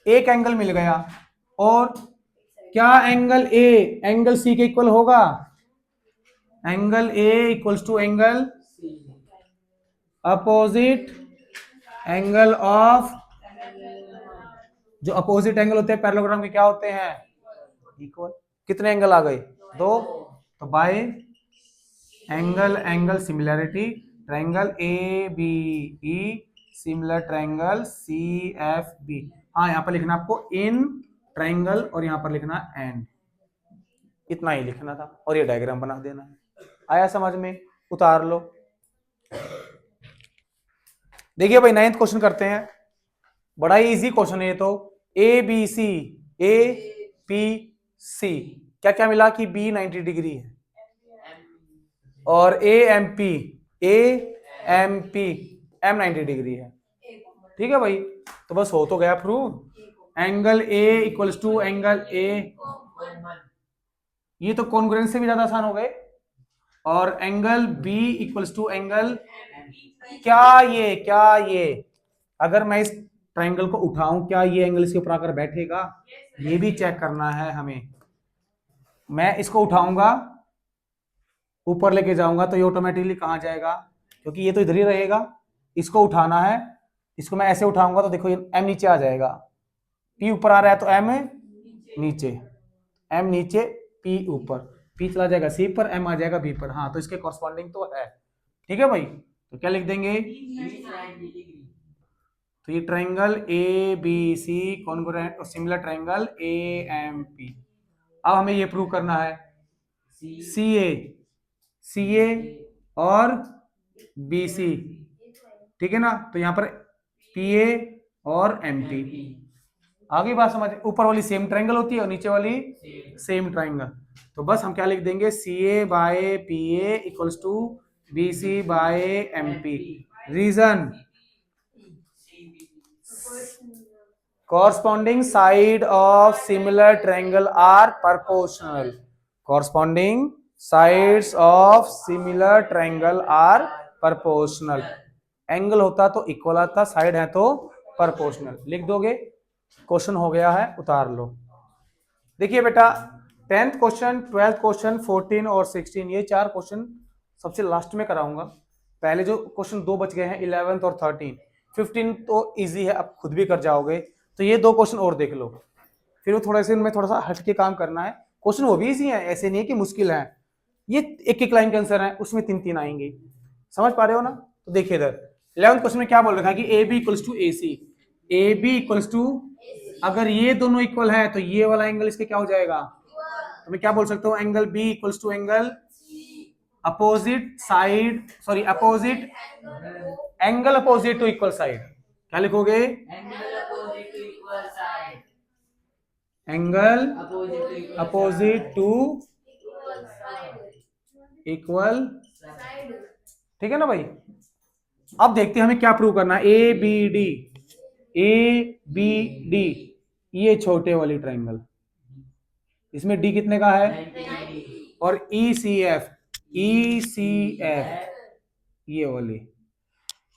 एक एंगल मिल गया। और क्या एंगल ए एंगल सी के इक्वल होगा, angle A equals to angle opposite angle of, जो अपोजिट एंगल होते हैं पैरेललोग्राम के क्या होते हैं, इक्वल। कितने एंगल आ गए, दो। तो by angle angle similarity, triangle A B E similar triangle C F B. हाँ यहां पर लिखना आपको इन ट्रायंगल और यहां पर लिखना एंड, इतना ही लिखना था और ये डायग्राम बना देना है। आया समझ में, उतार लो। देखिए भाई 9th क्वेश्चन करते हैं, बड़ा ही इजी क्वेश्चन है ये तो। A B C, A P C, क्या क्या मिला कि बी 90 डिग्री है, और A M P, A M P M 90 degree है। ठीक है भाई, तो बस हो तो गया prove. Angle A equals to angle A, ये तो कॉन्ग्रुएंस से भी ज्यादा आसान हो गए। और angle B equals to angle, क्या ये अगर मैं इस ट्रायंगल को उठाऊं, क्या ये एंगल इसके ऊपर आकर बैठेगा, ये भी चेक करना है हमें। मैं इसको उठाऊंगा, ऊपर लेके जाऊंगा, तो ये ऑटोमेटिकली कहां जाएगा, क्योंकि ये तो इधर ही रहेगा। इसको उठाना है, इसको मैं ऐसे उठाऊंगा तो देखो ये एम नीचे आ जाएगा, पी ऊपर आ रहा है तो एम नीचे, एम नीचे पी ऊपर, पी चला जाएगा सी पर, एम आ जाएगा बी पर। हाँ तो इसके कॉरस्पॉन्डिंग तो है। ठीक है भाई, तो क्या लिख देंगे, तो ये triangle A B C congruent और similar triangle A M P. अब हमें ये प्रूव करना है सी ए और बी सी, ठीक है ना। तो यहां पर पी ए और एम पी, आगे बात समझ, ऊपर वाली सेम ट्रायंगल होती है और नीचे वाली सेम ट्रायंगल। तो बस हम क्या लिख देंगे, C A by P A equals to B C by M P. Reason, corresponding side of similar triangle are proportional, corresponding sides of similar triangle are proportional। Angle होता तो इक्वल आता, साइड है तो proportional। लिख दोगे, क्वेश्चन हो गया है, उतार लो। देखिए बेटा 10th क्वेश्चन, 12th क्वेश्चन, 14 और 16, ये चार क्वेश्चन सबसे लास्ट में कराऊंगा। पहले जो क्वेश्चन दो बच गए हैं 11th और 13, 15 तो इजी है, आप खुद भी कर जाओगे। तो ये दो क्वेश्चन और देख लो, फिर वो थोड़ा सा इनमें थोड़ा सा हट के काम करना है। क्वेश्चन वो भी इजी है, ऐसे नहीं है कि मुश्किल है। ये एक एक लाइन के आंसर है, उसमें 3-3 आएंगे, समझ पा रहे हो ना। तो देखिए इधर 11th क्वेश्चन में क्या बोल रखा है कि A B equals to A C, A B equals to, अगर ये दोनों इक्वल है तो ये वाला एंगल इसके क्या हो जाएगा, तो मैं क्या बोल सकता हूँ, angle B equals to angle opposite side, sorry opposite angle opposite to equal side. क्या लिखोगे, एंगल अपोजिट टू इक्वल, ठीक है ना भाई। अब देखते हैं हमें क्या प्रूव करना है, A B D, A B D, ये छोटे वाली ट्राइंगल, इसमें डी कितने का है, और ई सी एफ, ई सी एफ ये वाली,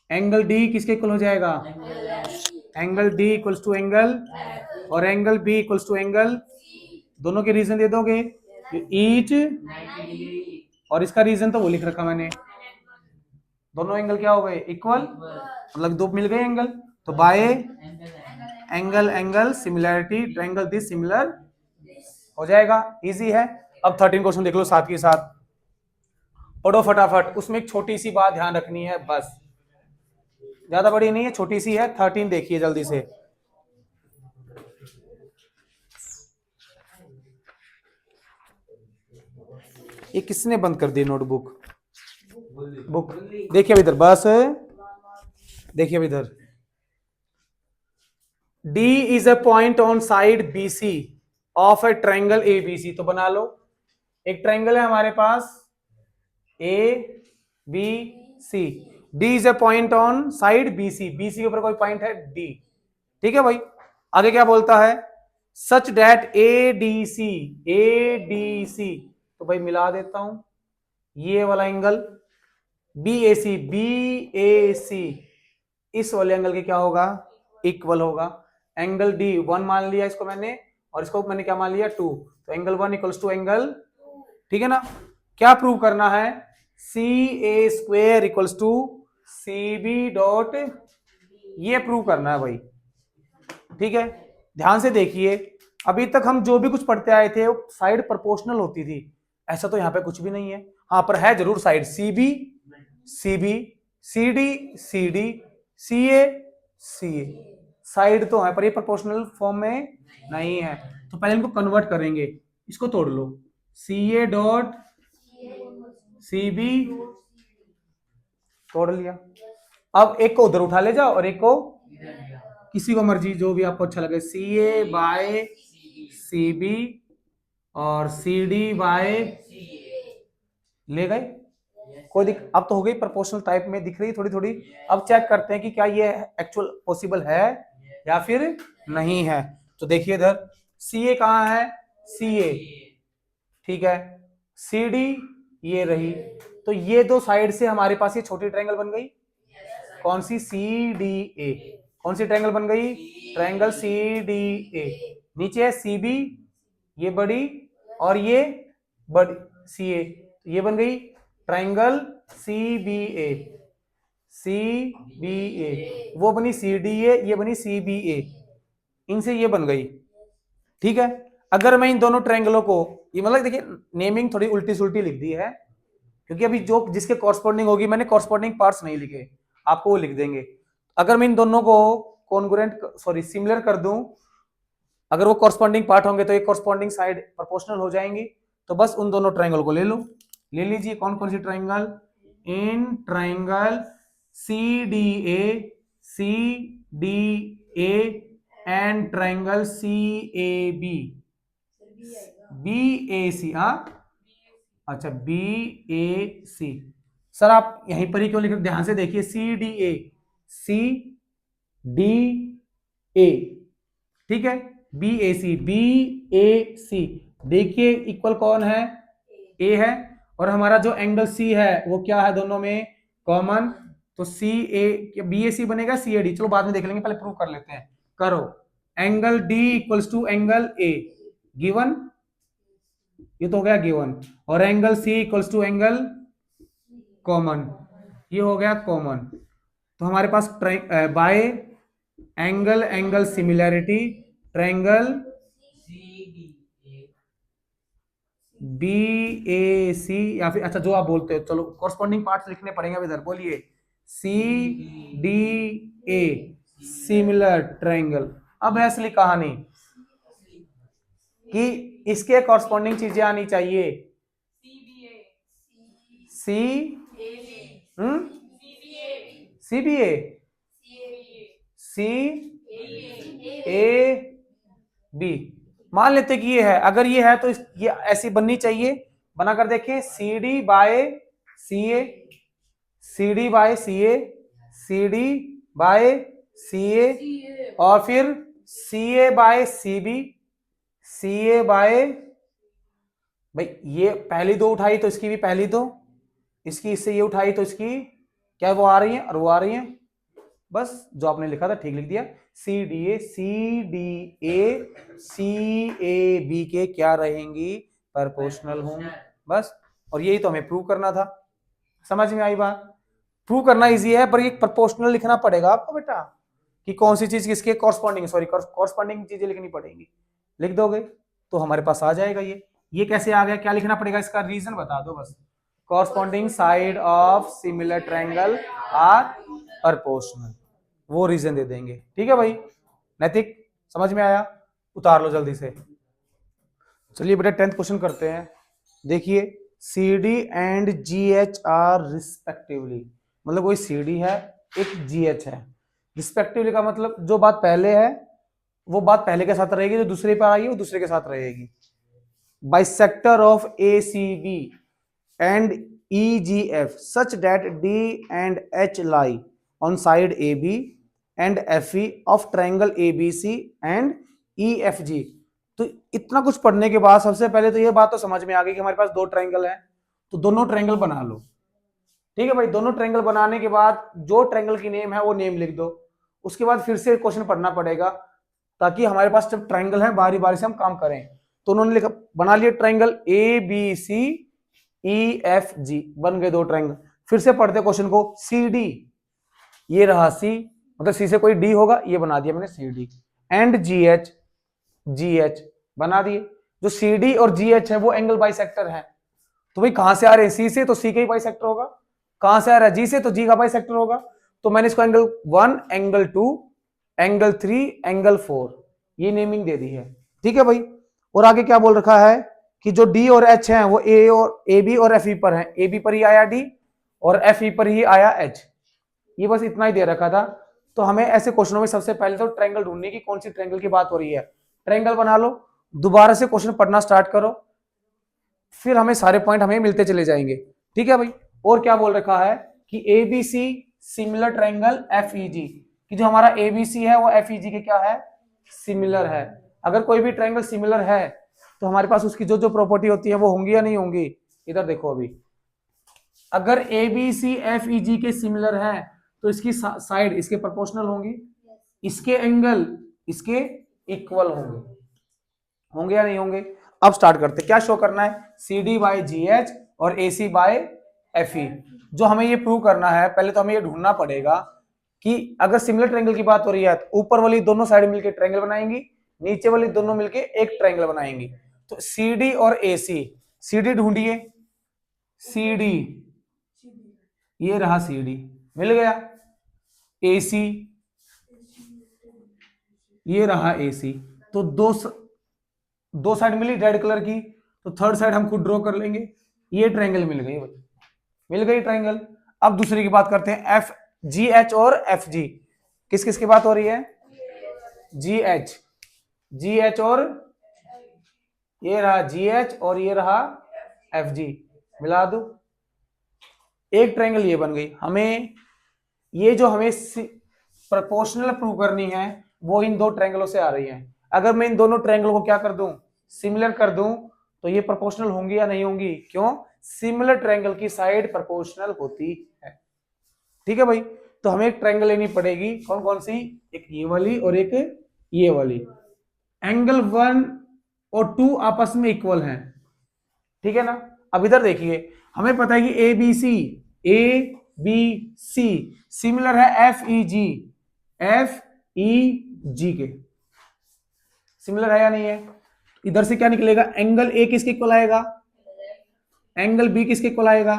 एंगल डी किसके इक्वल हो जाएगा, angle D equals to angle, और angle B equals to angle, दोनों के रीजन दे दोगे, ईच, और इसका रीजन तो वो लिख रखा मैंने, दोनों एंगल क्या हो गए, इक्वल, मतलब दो मिल गए एंगल, तो by angle angle similarity triangle this similar हो जाएगा, इजी है। अब 13 क्वेश्चन देख लो साथ के साथ, पढ़ो फटाफट। उसमें एक छोटी सी बात ध्यान रखनी है बस, ज्यादा बड़ी नहीं है, छोटी सी है। 13 देखिए जल्दी से। ये किसने बंद कर दी नोटबुक, बुक देखिए अब इधर, बस देखिए अब इधर, D is a point on side BC of a triangle ABC। तो बना लो, एक ट्रायंगल है हमारे पास A B C, D is a point on side BC, BC के ऊपर कोई पॉइंट है D, ठीक है भाई। आगे क्या बोलता है, सच डेट ADC, ADC, तो भाई मिला देता हूं, ये वाला एंगल BAC, BAC इस वाले एंगल के क्या होगा, इक्वल होगा। एंगल डी 1 मान लिया इसको मैंने, और इसको मैंने क्या मान लिया 2, तो एंगल 1 इक्वल्स टू एंगल, ठीक है ना। क्या प्रूव करना है, C A square equals to C B dot, ये प्रूव करना है भाई, ठीक है। ध्यान से देखिए, अभी तक हम जो भी कुछ पढ़ते आए थे वो साइड प्रोपोर्शनल होती थी, ऐसा तो यहाँ पे कुछ भी नहीं है। हाँ पर है जरूर side C B, C B, C D, C D, C A, C A, side तो है पर ये प्रोपोर्शनल फॉर्म में नहीं है। तो पहले इनको कन्वर्ट करेंगे, इसको तोड़ लो, सी ए डॉट सी बी, तोड़ लिया। अब एक को उधर उठा ले जाओ और एक को किसी को मर्जी जो भी आपको अच्छा लगे, सी ए बाय सी बी और सी डी बाय, ले गए कोई अब तो हो गई प्रोपोर्शनल टाइप में दिख रही थोड़ी थोड़ी। अब चेक करते हैं कि क्या ये एक्चुअल पॉसिबल है या फिर नहीं है। तो देखिए इधर सी ए कहाँ है, सी ए, ठीक है, सी डी ये रही, तो ये दो साइड से हमारे पास ये छोटी ट्रायंगल बन गई, कौन सी, सी डी ए, कौन सी ट्रायंगल बन गई, ट्रायंगल सी डी ए। नीचे है सी बी, ये बड़ी और ये बड़ी सी ए, ये बन गई triangle C B A, C B ए, वो बनी सी डी ए, ये बनी सी बी ए, इनसे ये बन गई, ठीक है। अगर मैं इन दोनों ट्रायंगलों को, ये मतलब देखिए नेमिंग थोड़ी उल्टी सुल्टी लिख दी है, क्योंकि अभी जो जिसके कॉरस्पॉन्डिंग होगी, मैंने कॉरस्पॉन्डिंग पार्ट्स नहीं लिखे, आपको वो लिख देंगे। अगर मैं इन दोनों को कॉन्ग्रुएंट, सॉरी सिमिलर कर दूं, अगर वो कॉरस्पॉन्डिंग पार्ट होंगे तो ये कॉरस्पॉन्डिंग साइड प्रोपोर्शनल हो जाएंगी। तो बस उन दोनों ट्रायंगल को ले लो, ले लीजिए। कौन कौन सी triangle, in triangle C D A, C D A and triangle C A B, B A C, हाँ अच्छा बी ए सी। सर आप यहीं पर ही क्यों लिख रहे, ध्यान से देखिए, C D A, C D ए, ठीक है, B A C, B A सी, देखिए इक्वल कौन है, ए है, और हमारा जो एंगल सी है वो क्या है, दोनों में कॉमन, तो सी ए, बी ए सी बनेगा सी ए डी, चलो बाद में देख लेंगे, पहले प्रूव कर लेते हैं। करो, angle D equals to angle A, given, ये तो हो गया गिवन, और angle C equals to angle common, ये हो गया कॉमन। तो हमारे पास by angle angle similarity triangle B A C, या फिर अच्छा जो आप बोलते हो, चलो कॉरस्पॉन्डिंग पार्ट्स लिखने पड़ेंगे इधर, बोलिए C D A similar triangle. अब है असली कहानी, कि इसके कॉरस्पॉन्डिंग चीजें आनी चाहिए। C C B A C A B. मान लेते कि ये है, अगर ये है तो ये ऐसी बननी चाहिए। बना कर देखें, सी D bye C A, C D bye C A, C D bye सी ए, और फिर सी A by C B, C A bye, भाई ये पहली दो उठाई तो इसकी भी पहली दो, इसकी इससे ये उठाई तो इसकी क्या वो आ रही है और वो आ रही है। बस जो आपने लिखा था ठीक लिख दिया। सी D A C A B के क्या रहेंगी, प्रोपोर्शनल होंगी। बस, और यही तो हमें प्रूव करना था। समझ में आई बात? प्रूव करना इजी है, पर ये प्रोपोर्शनल लिखना पड़ेगा आपको बेटा, कि कौन सी चीज किसके कॉरस्पॉन्डिंग, सॉरी कॉरस्पॉन्डिंग चीजें लिखनी पड़ेंगी। लिख दोगे तो हमारे पास आ जाएगा। ये कैसे आ गया, क्या लिखना पड़ेगा, इसका रीजन बता दो बस। Corresponding side of similar triangle are proportional, वो रीजन दे देंगे। ठीक है भाई, नैतिक समझ में आया? उतार लो जल्दी से। चलिए बेटा 10th क्वेश्चन करते हैं। देखिए, C D and G H are respectively, मतलब कोई सी डी है एक जी एच है। रिस्पेक्टिवली का मतलब जो बात पहले है वो बात पहले के साथ रहेगी, जो दूसरे पर आई है वो दूसरे के साथ रहेगी। Bisector of A C B and E G F such that D and H lie on side A B and F E of triangle A B C and E F G. तो इतना कुछ पढ़ने के बाद सबसे पहले तो ये बात तो समझ में आ गई कि हमारे पास दो ट्रायंगल हैं, तो दोनों ट्रायंगल बना लो। ठीक है भाई, दोनों ट्रायंगल बनाने के बाद जो ट्रायंगल की नेम है वो नेम लिख दो। उसके बाद फिर से क्वेश्चन पढ़ना पड़ेगा, ताकि हमारे पास जब ट्रायंगल है बारी बारी से हम काम करें। तो उन्होंने लिखा, बना लिया triangle A B C E F G, बन गए दो ट्रायंगल। फिर से पढ़ते क्वेश्चन को, सी डी, ये रहा सी, मतलब सी से कोई डी होगा, ये बना दिया मैंने C D, and G H बना दिए। जो सी डी और जी एच है वो एंगल बाइसेक्टर है। तो भाई कहां से आ रहे हैं, सी से तो सी का ही बाइसेक्टर होगा, कहां से आ रहा है जी से तो जी का बाइसेक्टर होगा। तो मैंने इसको एंगल 1, एंगल 2, एंगल 3, एंगल 4 ये नेमिंग दे दी है। ठीक है भाई, और आगे क्या बोल रखा है कि जो डी और एच है वो ए और ए बी और एफ ई पर है। ए बी पर ही आया डी और एफ ई पर ही आया एच। ये बस इतना ही दे रखा था। तो हमें ऐसे क्वेश्चनों में सबसे पहले तो ट्रायंगल ढूंढने की, कौन सी ट्रायंगल की बात हो रही है। ट्रायंगल बना लो, दोबारा से क्वेश्चन पढ़ना स्टार्ट करो, फिर हमें सारे पॉइंट हमें मिलते चले जाएंगे। ठीक है भाई, और क्या बोल रखा है कि A B C similar triangle F E G, कि जो हमारा ए बी सी है वो एफ ई जी के क्या है, सिमिलर है। अगर कोई भी ट्रायंगल सिमिलर है तो हमारे पास उसकी जो जो प्रॉपर्टी होती है वो होंगी या नहीं होंगी। इधर देखो, अभी अगर ए B C F E G के सिमिलर है तो इसकी साइड इसके प्रोपोर्शनल होंगी, इसके एंगल इसके इक्वल होंगे या नहीं होंगे। अब स्टार्ट करते, क्या शो करना है, C D by G H और A C bye F E. जो हमें ये प्रूव करना है, पहले तो हमें ये ढूंढना पड़ेगा कि अगर सिमिलर ट्रायंगल की बात हो रही है तो ऊपर वाली दोनों साइड मिलकर ट्रायंगल बनाएंगी, नीचे वाली दोनों मिलकर एक ट्रायंगल बनाएंगी। तो सी डी और ए सी, सी डी ढूंढिए, सी डी, ये रहा सी डी, मिल गया। ए सी, ये रहा ए सी। तो दो साइड मिली रेड कलर की, तो थर्ड साइड हम खुद ड्रॉ कर लेंगे। ये ट्रायंगल मिल गई, मिल गई ट्रायंगल। अब दूसरी की बात करते हैं, एफ जी एच और एफ जी, किस किस की बात हो रही है, जी एच और ये रहा जी एच और ये रहा एफ जी, मिला दो, एक ट्रायंगल ये बन गई। हमें ये जो हमें प्रोपोर्शनल प्रूव करनी है वो इन दो ट्रायंगलों से आ रही है। अगर मैं इन दोनों ट्रायंगलों को क्या कर दूं, सिमिलर कर दूं, तो ये प्रोपोर्शनल होंगी या नहीं होंगी। क्यों, सिमिलर ट्रायंगल की साइड प्रोपोर्शनल होती है। ठीक है भाई, तो हमें एक ट्रायंगल लेनी पड़ेगी, कौन कौन सी, एक ये वाली और एक ये वाली। एंगल 1 और 2 आपस में इक्वल हैं, ठीक है ना। अब इधर देखिए, हमें पता है कि ए बी सी सिमिलर है एफ ई जी के, सिमिलर है या नहीं है। इधर से क्या निकलेगा, एंगल ए किसके इक्वल आएगा, एंगल बी किसके इक्वल आएगा,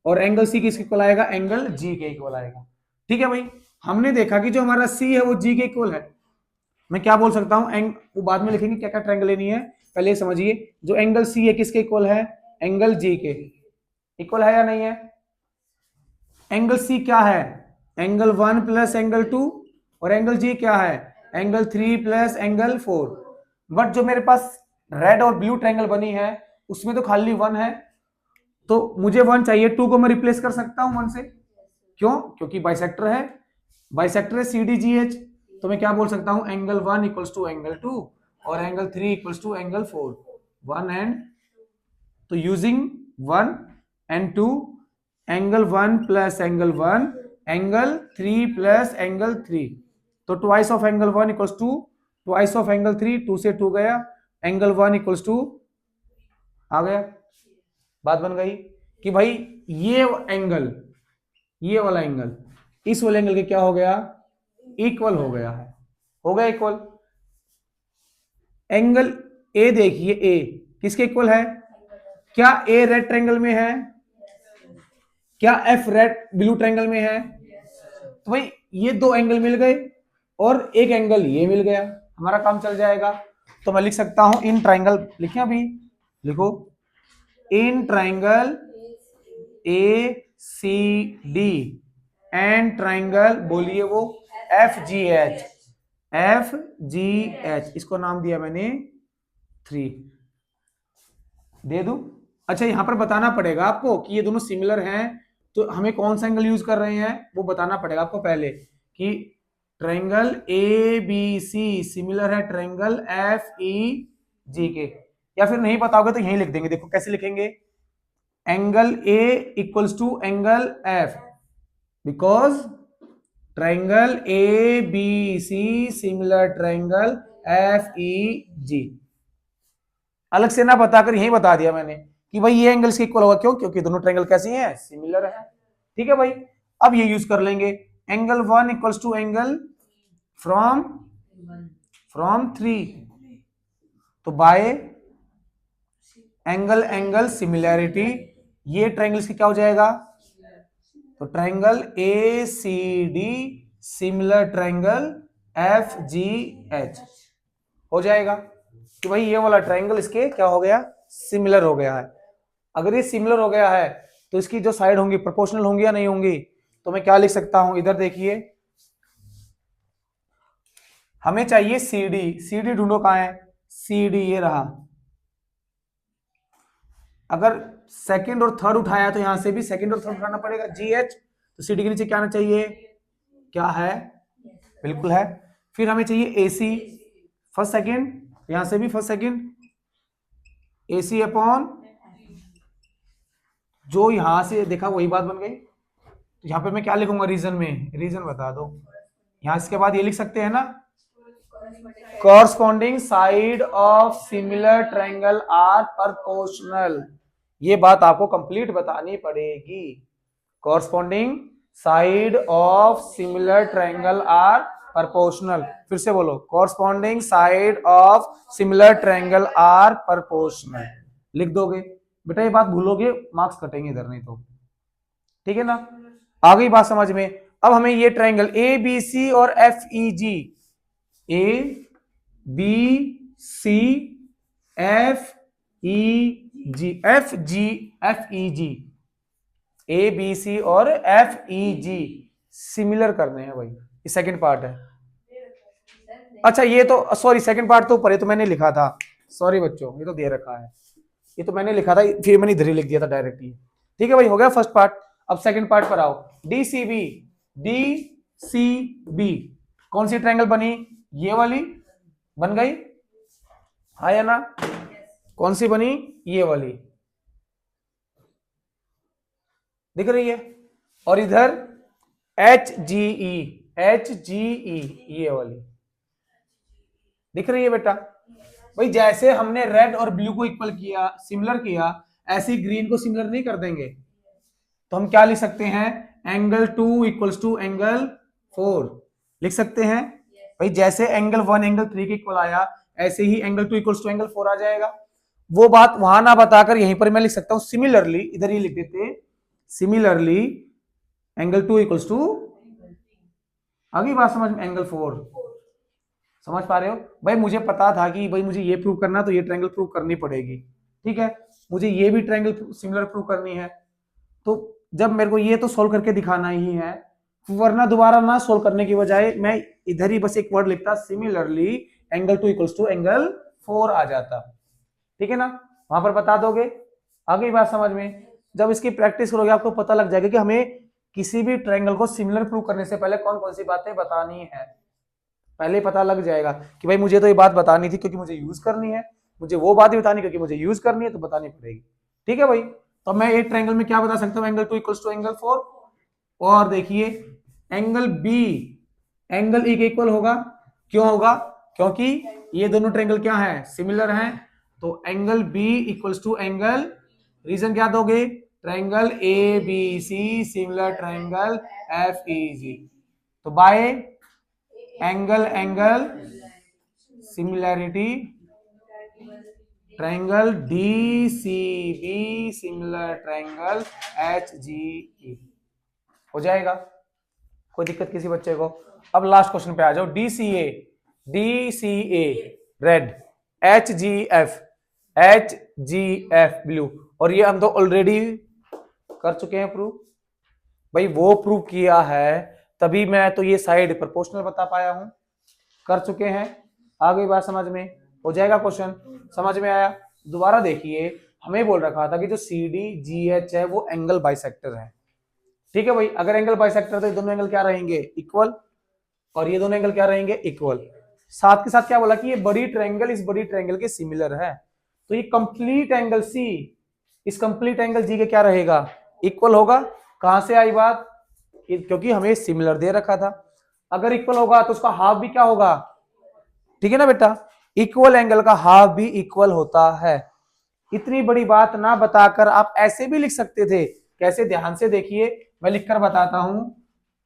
और एंगल सी किसके इक्वल आएगा, एंगल जी के इक्वल आएगा। ठीक है भाई, हमने देखा कि जो हमारा सी है वो जी के इक्वल है। मैं क्या बोल सकता हूं, वो बाद में लिखेंगे क्या क्या ट्रायंगल लेनी है, पहले समझिए, जो एंगल सी है किसके इक्वल है, एंगल जी के इक्वल है या नहीं है। एंगल सी क्या है, एंगल 1 प्लस एंगल 2, और एंगल जी क्या है, एंगल 3 प्लस एंगल 4। बट जो मेरे पास रेड और ब्लू ट्रायंगल बनी है उसमें तो खाली 1 है, तो मुझे 1 चाहिए, 2 को मैं रिप्लेस कर सकता हूं 1 से, क्यों, क्योंकि बाइसेक्टर है, बाइसेक्टर है सी डी जी एच। तो मैं क्या बोल सकता हूं, एंगल 1 इक्वल्स टू एंगल 2 और angle 3 equals to angle 4, 1 and, तो using 1 and 2, angle 1 plus angle 1, angle 3 plus angle 3, तो twice of angle 1 equals to twice of angle 3, 2 से 2 गया, एंगल 1 इक्वल्स टू, आ गया, बात बन गई कि भाई ये एंगल, ये वाला एंगल इस वाले एंगल के क्या हो गया, इक्वल हो गया है, हो गया इक्वल। एंगल ए देखिए, ए किसके इक्वल है, क्या ए रेड ट्रायंगल में है, क्या एफ रेड ब्लू ट्रायंगल में है, तो भाई ये दो एंगल मिल गए और एक एंगल ये मिल गया, हमारा काम चल जाएगा। तो मैं लिख सकता हूं इन ट्रायंगल, लिखे अभी, लिखो in triangle A C D and triangle, बोलिए वो F G H, F G H, इसको नाम दिया मैंने 3, दे दूं। अच्छा यहां पर बताना पड़ेगा आपको कि ये दोनों सिमिलर हैं, तो हमें कौन सा एंगल यूज कर रहे हैं वो बताना पड़ेगा आपको पहले, कि triangle A B C similar है ट्रायंगल एफ ई जी के, या फिर नहीं बताओगे तो यहीं लिख देंगे, देखो कैसे लिखेंगे, angle A equals to angle F, because triangle A B C similar triangle F E G. अलग से ना बताकर यही बता दिया मैंने कि भाई ये एंगल्स के इक्वल होगा, क्यों, क्योंकि दोनों ट्रायंगल कैसी हैं, सिमिलर है। ठीक है भाई, अब ये यूज कर लेंगे, angle 1 equals to angle from from 3, तो बाय एंगल एंगल सिमिलैरिटी, ये ट्रायंगल्स की क्या हो जाएगा, तो triangle A C D similar triangle F G H हो जाएगा, कि भाई ये वाला ट्रायंगल इसके क्या हो गया, सिमिलर हो गया है। अगर ये सिमिलर हो गया है तो इसकी जो साइड होंगी प्रोपोर्शनल होंगी या नहीं होंगी, तो मैं क्या लिख सकता हूं, इधर देखिए, हमें चाहिए सी डी ढूंढो, कहां है सी डी, ये रहा। अगर सेकंड और थर्ड उठाया तो यहां से भी सेकंड और थर्ड उठाना पड़ेगा, जी एच, तो सी डी के नीचे क्या आना चाहिए, क्या है, बिल्कुल है। फिर हमें चाहिए ए सी, फर्स्ट सेकंड, यहां से भी फर्स्ट सेकंड, ए सी अपॉन, जो यहां से देखा वही बात बन गई। तो यहां पे मैं क्या लिखूंगा, रीजन में, रीजन बता दो, यहां इसके बाद ये लिख सकते हैं ना, corresponding side of similar triangle are proportional, ये बात आपको कंप्लीट बतानी पड़ेगी, corresponding side of similar triangle are proportional, फिर से बोलो, corresponding side of similar triangle are proportional, लिख दोगे बेटा, ये बात भूलोगे मार्क्स कटेंगे इधर, नहीं तो, ठीक है ना, आ गई बात समझ में। अब हमें ये ट्रायंगल ए बी सी और F E G, A B C F E G, F G F E G, A B C और एफ ई जी सिमिलर करने हैं भाई, ये सेकंड पार्ट है। अच्छा ये तो सॉरी, सेकंड पार्ट तो ऊपर है, तो मैंने लिखा था, सॉरी बच्चों, ये तो दे रखा है, ये तो मैंने लिखा था, फिर मैंने इधर ही लिख दिया था डायरेक्टली। ठीक है भाई, हो गया फर्स्ट पार्ट। अब सेकंड पार्ट पर आओ, D C B, D C B कौन सी ट्रायंगल बनी, ये वाली बन गई, हाँ या ना, कौन सी बनी, ये वाली दिख रही है, और इधर एच जी ई, एच जी ई, ये वाली दिख रही है बेटा। भाई जैसे हमने रेड और ब्लू को इक्वल किया, सिमिलर किया, ऐसे ही ग्रीन को सिमिलर नहीं कर देंगे, तो हम क्या लिख सकते हैं, एंगल 2 इक्वल्स टू एंगल 4 लिख सकते हैं। भाई जैसे एंगल 1 एंगल 3 के इक्वल आया, ऐसे ही एंगल 2 इक्वल्स टू एंगल 4 आ जाएगा। वो बात वहां ना बताकर यहीं पर मैं लिख सकता हूं सिमिलरली, इधर ही लिख देते, सिमिलरली एंगल 2 इक्वल्स टू, आगे बात समझ में, एंगल 4, समझ पा रहे हो भाई? मुझे पता था कि भाई मुझे ये प्रूव करना, तो ये ट्रायंगल प्रूव करनी पड़ेगी, ठीक है। मुझे ये भी ट्रायंगल सिमिलर प्रूव करनी है, तो जब मेरे को ये तो सोल्व करके दिखाना ही है, वरना दोबारा ना सोल्व करने की बजाय मैं इधर ही बस एक वर्ड लिखता, similarly angle 2 equals to angle 4 आ जाता, ठीक है ना। वहां पर बता दोगे, आ गई बात समझ में। जब इसकी प्रैक्टिस करोगे आपको पता लग जाएगा कि हमें किसी भी ट्रायंगल को सिमिलर प्रूव करने से पहले कौन कौन सी बातें बतानी है, पहले ही पता लग जाएगा कि भाई मुझे तो ये बात बतानी थी क्योंकि मुझे यूज करनी है, मुझे वो बात भी बतानी क्योंकि मुझे यूज करनी है, तो बतानी पड़ेगी, ठीक है भाई। तो मैं एक ट्रायंगल में क्या बता सकता हूँ, एंगल 2 इक्वल्स टू एंगल 4, और देखिए एंगल बी एंगल ई के इक्वल होगा, क्यों होगा, क्योंकि ये दोनों ट्रायंगल क्या है, सिमिलर हैं। तो angle B equals to angle, reason क्या दोगे, triangle A B C similar triangle F E G, तो by angle angle similarity triangle D C B similar triangle H G E, हो जाएगा, कोई दिक्कत किसी बच्चे को। अब लास्ट क्वेश्चन पे आ जाओ, D C A red, H G F blue, और ये हम तो ऑलरेडी कर चुके हैं प्रूव, भाई वो प्रूव किया है तभी मैं तो ये साइड प्रोपोर्शनल बता पाया हूं, कर चुके हैं। आ गई बात समझ में, हो जाएगा क्वेश्चन, समझ में आया। दोबारा देखिए, हमें बोल रखा था कि जो सी डी जी एच है वो एंगल बाइसेक्टर है, ठीक है भाई। अगर एंगल बाइसेक्टर तो ये दोनों एंगल क्या रहेंगे, इक्वल, और ये दोनों एंगल क्या रहेंगे, इक्वल। साथ के साथ क्या बोला कि ये बड़ी ट्रायंगल इस बड़ी ट्रायंगल के सिमिलर है, तो ये कंप्लीट एंगल सी इस कंप्लीट एंगल जी के क्या रहेगा, इक्वल होगा। कहां से आई बात, क्योंकि हमें सिमिलर दे रखा था, अगर इक्वल होगा तो उसका हाफ भी क्या होगा, ठीक है ना बेटा, इक्वल एंगल का हाफ भी इक्वल होता है। इतनी बड़ी बात ना बताकर आप ऐसे भी लिख सकते थे, कैसे, ध्यान से देखिए, मैं लिखकर बताता हूं,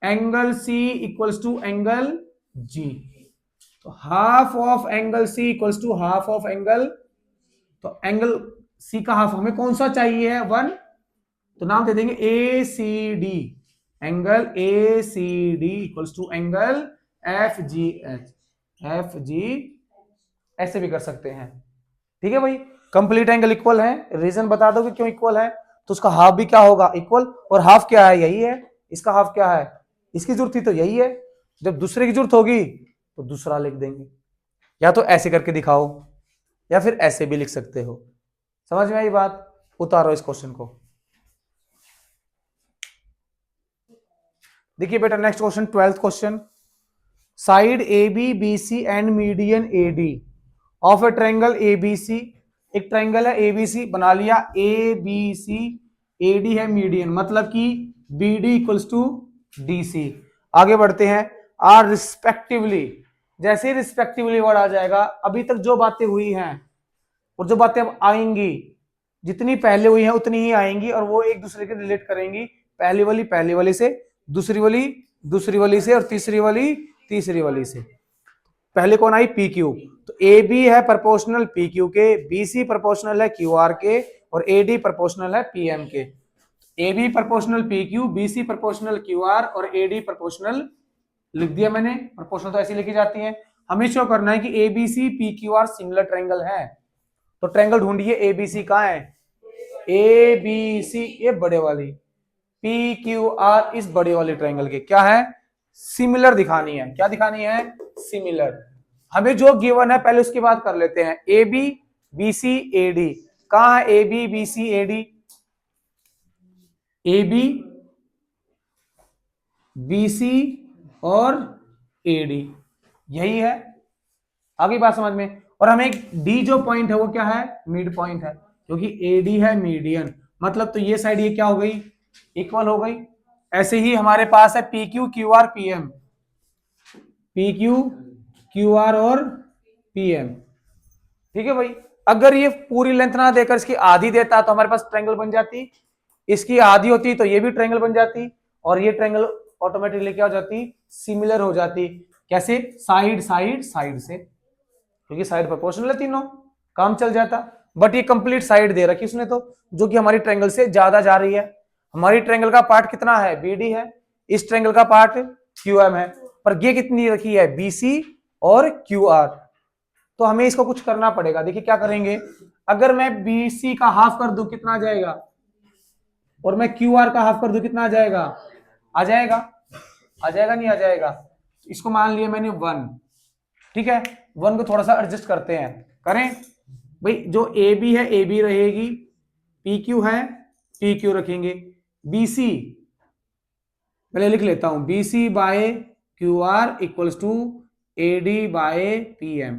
angle C equals to angle G, तो half of angle C equals to half of angle, तो एंगल सी का हाफ हमें कौन सा चाहिए है, 1, तो नाम दे देंगे A C D, angle A C D equals to angle F G H, F G, ऐसे भी कर सकते हैं, ठीक है भाई। कंप्लीट एंगल इक्वल है, रीजन बता दो कि क्यों इक्वल है, तो उसका हाफ भी क्या होगा, इक्वल, और हाफ क्या है, यही है, इसका हाफ क्या है, इसकी जरूरत थी तो यही है, जब दूसरे की जरूरत होगी तो दूसरा लिख देंगे, या तो ऐसे करके दिखाओ या फिर ऐसे भी लिख सकते हो। समझ में आई बात, उतारो इस क्वेश्चन को। देखिए बेटा next question, 12th question, side A B B C and median A D of a triangle A B C, एक ट्रायंगल है ए बी सी, बना लिया, A B C, A D है मीडियन, मतलब कि B D equals to D C. आगे बढ़ते हैं, आर रिस्पेक्टिवली, जैसे रिस्पेक्टिवली वर्ड आ जाएगा, अभी तक जो बातें हुई हैं और जो बातें अब आएंगी, जितनी पहले हुई हैं उतनी ही आएंगी, और वो एक दूसरे के रिलेट करेंगी, पहली वाली से, दूसरी वाली से, और तीसरी वाली से। पहले कौन आई, पी क्यू, तो ए बी है प्रोपोर्शनल पी क्यू के, बी सी प्रोपोर्शनल है क्यू आर के, और ए डी प्रोपोर्शनल है पी एम के। A B proportional P Q, B C proportional Q R, और ए डी प्रोपोर्शनल, लिख दिया मैंने, प्रोपोर्शनल तो ऐसी लिखी जाती है। हमें शो करना है कि A B C P Q R similar triangle है, तो ट्रायंगल ढूंढिए, ए बी सी कहाँ है, ए बी सी ये बड़े वाली, पी क्यू आर इस बड़े वाले ट्रायंगल के क्या है, सिमिलर दिखानी है, क्या दिखानी है, सिमिलर। हमें जो गिवन है पहले उसकी बात कर लेते हैं, A B B C A D, कहां है A B B C A D, A B B C और ए डी, यही है, आगे बात समझ में। और हमें डी जो पॉइंट है वो क्या है, मिड पॉइंट है, क्योंकि ए डी है मीडियन, मतलब तो ये साइड ये क्या हो गई, इक्वल हो गई। ऐसे ही हमारे पास है P Q Q R P M, P Q Q R और पी एम, ठीक है भाई। अगर ये पूरी लेंथ ना देकर इसकी आधी देता तो हमारे पास ट्रायंगल बन जाती, इसकी आधी होती तो ये भी ट्रायंगल बन जाती, और ये ट्रायंगल ऑटोमेटिकली क्या हो जाती, सिमिलर हो जाती। कैसे, साइड साइड साइड से, क्योंकि साइड प्रोपोर्शनल है तीनों, काम चल जाता। बट ये कंप्लीट साइड दे रखी उसने तो, जो कि हमारी ट्रायंगल से ज्यादा जा रही है। हमारी ट्रायंगल का पार्ट कितना है, बी डी है, इस ट्रायंगल का पार्ट क्यू एम है, पर ये कितनी रखी है, बी सी और क्यू आर। तो हमें इसको कुछ करना पड़ेगा। देखिए क्या करेंगे, अगर मैं BC का हाफ कर दूं कितना आ जाएगा, और मैं QR का हाफ कर दूं कितना आ जाएगा, आ जाएगा, आ जाएगा नहीं आ जाएगा। इसको मान लिया मैंने 1, ठीक है। 1 को थोड़ा सा एडजस्ट करते हैं, करें भाई। जो AB है AB रहेगी, PQ है PQ रखेंगे, BC पहले लिख लेता हूं, BC by QR equals to AD by PM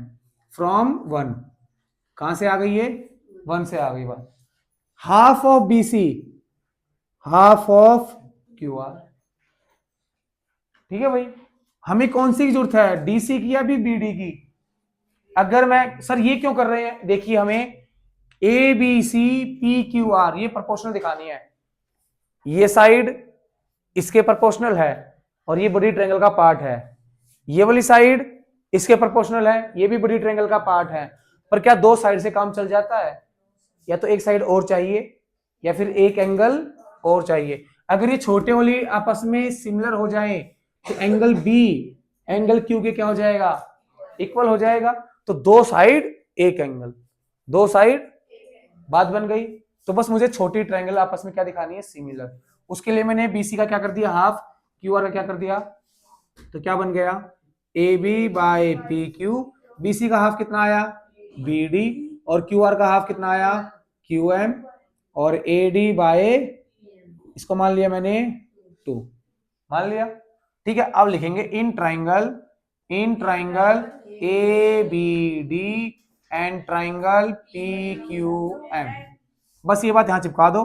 from 1। कहां से आ गई ये, 1 से आ गई बात। Half of BC half of QR, ठीक है भाई। हमें कौन सी की जरूरत है, DC की या भी BD की। अगर मैं सर ये क्यों कर रहे हैं, देखिए हमें ABC PQR ये प्रोपोर्शनल दिखानी है। ये साइड इसके प्रोपोर्शनल है और ये बड़ी ट्रायंगल का पार्ट है, ये वाली साइड इसके प्रोपोर्शनल है, ये भी बड़ी ट्रायंगल का पार्ट है। पर क्या दो साइड से काम चल जाता है, या तो एक साइड और चाहिए या फिर एक एंगल और चाहिए। अगर ये छोटे वाली आपस में सिमिलर हो जाए तो एंगल B एंगल Q के क्या हो जाएगा, इक्वल हो जाएगा। तो दो साइड एक एंगल, दो साइड, बात बन गई। तो बस मुझे छोटी ट्रायंगल आपस में क्या दिखानी है, सिमिलर। उसके लिए मैंने BC का क्या कर दिया हाफ, QR का क्या कर दिया, तो क्या बन गया AB बाय PQ। BC का हाफ कितना आया BD, और QR का हाफ कितना आया QM, और AD बाय इसको मान लिया मैंने 2, मान लिया, ठीक है। अब लिखेंगे in triangle ABD and triangle PQM। बस ये बात यहां चिपका दो,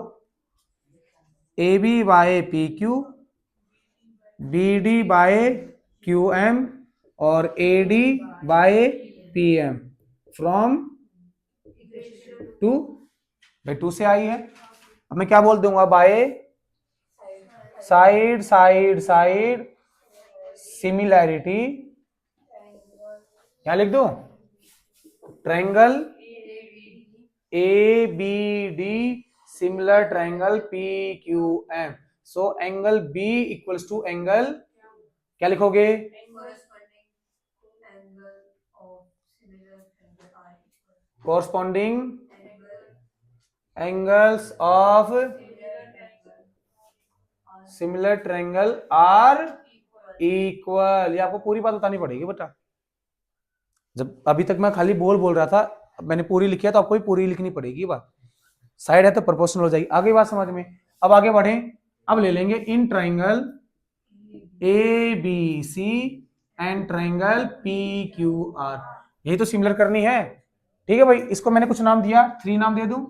AB by PQ, BD by QM और AD बाय PM फ्रॉम 2, भाई 2 से आई है। अब मैं क्या बोल दूंगा, by side side side similarity, क्या लिख दो, triangle ABD similar triangle PQM। So angle B equals to angle, क्या लिखोगे, corresponding angles of similar triangle are equal। ये आपको पूरी बात बतानी पड़ेगी बेटा। जब अभी तक मैं खाली बोल रहा था, मैंने पूरी लिखी है तो आपको भी पूरी लिखनी पड़ेगी बात। साइड है तो प्रोपोर्शनल हो जाएगी। आगे बात समझ में। अब आगे बढ़े, अब ले लेंगे in triangle ABC and triangle PQR। यही तो सिमिलर करनी है, ठीक है भाई। इसको मैंने कुछ नाम दिया, 3 नाम दे दूं।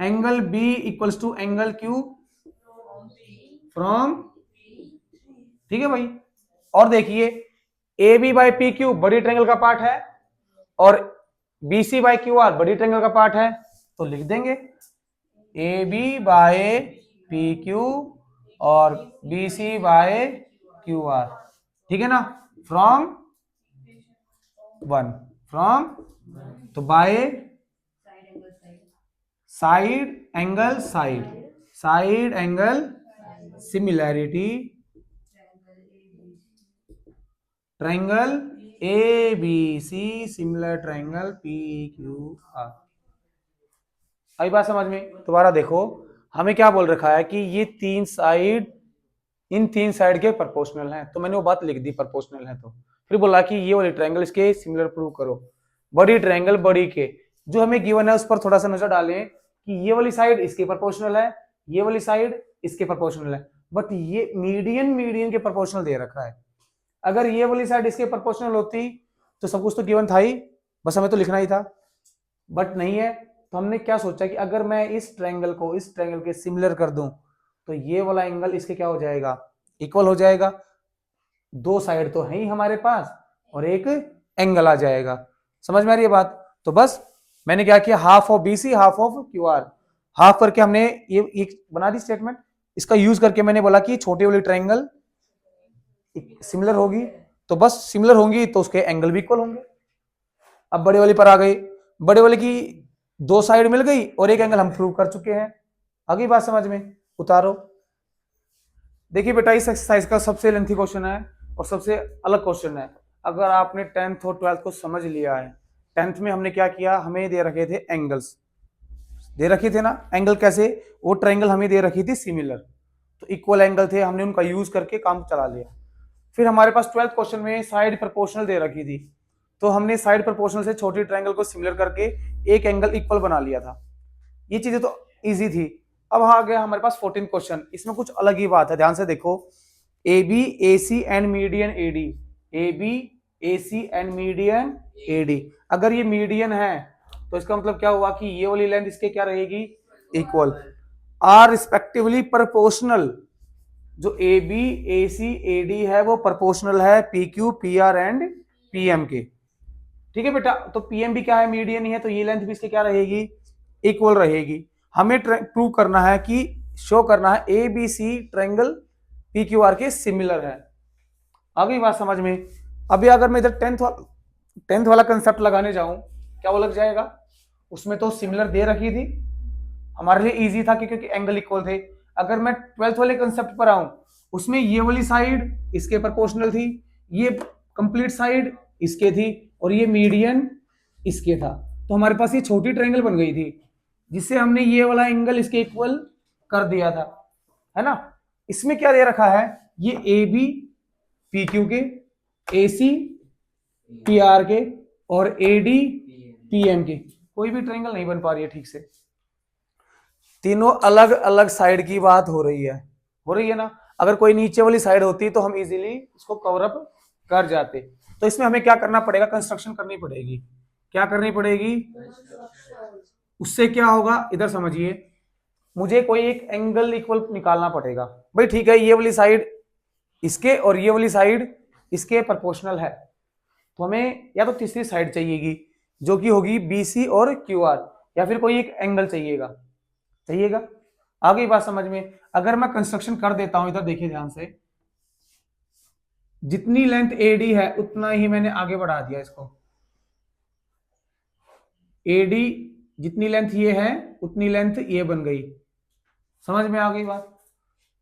Angle B equals to angle Q from, ठीक है भाई। और देखिए AB बाय PQ बड़ी ट्रायंगल का पार्ट है और BC बाय QR बड़ी ट्रायंगल का पार्ट है, तो लिख देंगे AB बाय PQ और BC बाय QR, ठीक है ना, फ्रॉम 1, फ्रॉम, तो by side angle side, side angle similarity triangle ABC similar triangle PQR। आई बात समझ में। दोबारा देखो, हमें क्या बोल रखा है कि ये 3 साइड इन 3 साइड के प्रोपोर्शनल हैं, तो मैंने वो बात लिख दी प्रोपोर्शनल है। तो फिर बोला कि ये वाले ट्रायंगल इसके सिमिलर प्रूव करो, बड़ी ट्रायंगल बड़ी के जो हमें गिवन है उस पर थोड़ा सा नजर डालें कि ये वाली साइड इसके प्रोपोर्शनल है, ये वाली साइड इसके प्रोपोर्शनल है, बट ये मीडियन के प्रोपोर्शनल दे रखा है। अगर ये वाली साइड इसके प्रोपोर्शनल होती तो सब कुछ तो गिवन था ही, बस हमें तो लिखना ही था, बट नहीं है। तो हमने क्या सोचा कि अगर मैं इस ट्रायंगल को इस ट्रायंगल के सिमिलर कर दूं तो ये वाला एंगल इसके क्या हो जाएगा, इक्वल हो जाएगा। दो साइड तो है ही हमारे पास और एक एंगल आ जाएगा। समझ में आ रही है बात। तो बस मैंने क्या किया, half of BC half of QR, half करके हमने ये बना दी स्टेटमेंट। इसका यूज करके मैंने बोला कि छोटी वाली ट्रायंगल सिमिलर होगी, तो बस सिमिलर होंगी तो उसके एंगल भी इक्वल होंगे। अब बड़े वाली पर आ गई, बड़े वाले की 2 साइड मिल गई और एक एंगल हम प्रूव कर चुके हैं। आगे बात समझ में, उतारो। देखिए बेटा इस एक्सरसाइज का सबसे लेंथी क्वेश्चन है और सबसे अलग क्वेश्चन है। अगर आपने 10th और 12th को समझ लिया है, 10th में हमने क्या किया, हमें दे रखे थे एंगल्स, दे रखे थे ना एंगल, कैसे, वो ट्रायंगल हमें दे रखी थी सिमिलर, तो इक्वल एंगल थे, हमने उनका यूज करके काम चला लिया। फिर हमारे पास 12th क्वेश्चन में साइड प्रोपोर्शनल दे रखी थी, तो हमने साइड प्रोपोर्शनल से छोटी ट्रायंगल को सिमिलर करके एक एंगल इक्वल बना लिया था। ये चीजें तो इजी थी। अब आ गया हमारे पास 14 क्वेश्चन, इसमें कुछ अलग ही बात है, ध्यान से देखो। A B A C and median A D, A B A C and median A D, अगर ये मीडियन है तो इसका मतलब क्या हुआ कि ये वाली लेंथ इसके क्या रहेगी, इक्वल, आर रिस्पेक्टिवली प्रोपोर्शनल, जो ए B A C A D है वो प्रोपोर्शनल है P Q P R and P M के, ठीक है बेटा। तो पी एम भी क्या है, मीडियन ही है, तो ये लेंथ भी इसके क्या रहेगी, इक्वल रहेगी। हमें प्रूव करना है कि शो करना है A B C triangle P Q R के सिमिलर है। आ गई बात समझ में। अभी अगर मैं इधर 10th वाला कंसेप्ट लगाने जाऊं, क्या वो लग जाएगा, उसमें तो सिमिलर दे रखी थी, हमारे लिए इजी था क्योंकि एंगल इक्वल थे। अगर मैं 12th वाले कंसेप्ट पर आऊं, उसमें ये वाली साइड इसके प्रोपोर्शनल थी, ये कंप्लीट साइड इसके थी, और ये मीडियन इसके था, तो हमारे पास ये छोटी ट्रायंगल बन गई थी, जिससे हमने ये वाला एंगल इसके इक्वल कर दिया था, है ना। इसमें क्या दे रखा है, ये ए बी पी क्यू के, ए सी पी आर के, और ए डी पी एम के, कोई भी ट्रायंगल नहीं बन पा रही है ठीक से, तीनों अलग अलग साइड की बात हो रही है ना। अगर कोई नीचे वाली साइड होती तो हम इजीली इसको कवर अप कर जाते। तो इसमें हमें क्या करना पड़ेगा, कंस्ट्रक्शन करनी पड़ेगी। क्या करनी पड़ेगी, उससे क्या होगा, इधर समझिए, मुझे कोई एक एंगल इक्वल निकालना पड़ेगा। भाई ठीक है, ये वाली साइड इसके और ये वाली साइड इसके प्रोपोर्शनल है, तो हमें या तो तीसरी साइड चाहिएगी जो कि होगी बी सी और क्यू आर, या फिर कोई एक एंगल चाहिएगा। आ गई बात समझ में। अगर मैं कंस्ट्रक्शन कर देता हूं, इधर देखिए ध्यान से, जितनी लेंथ एडी है उतना ही मैंने आगे बढ़ा दिया इसको, एडी जितनी लेंथ ये है उतनी लेंथ ये बन गई, समझ में आ गई बात।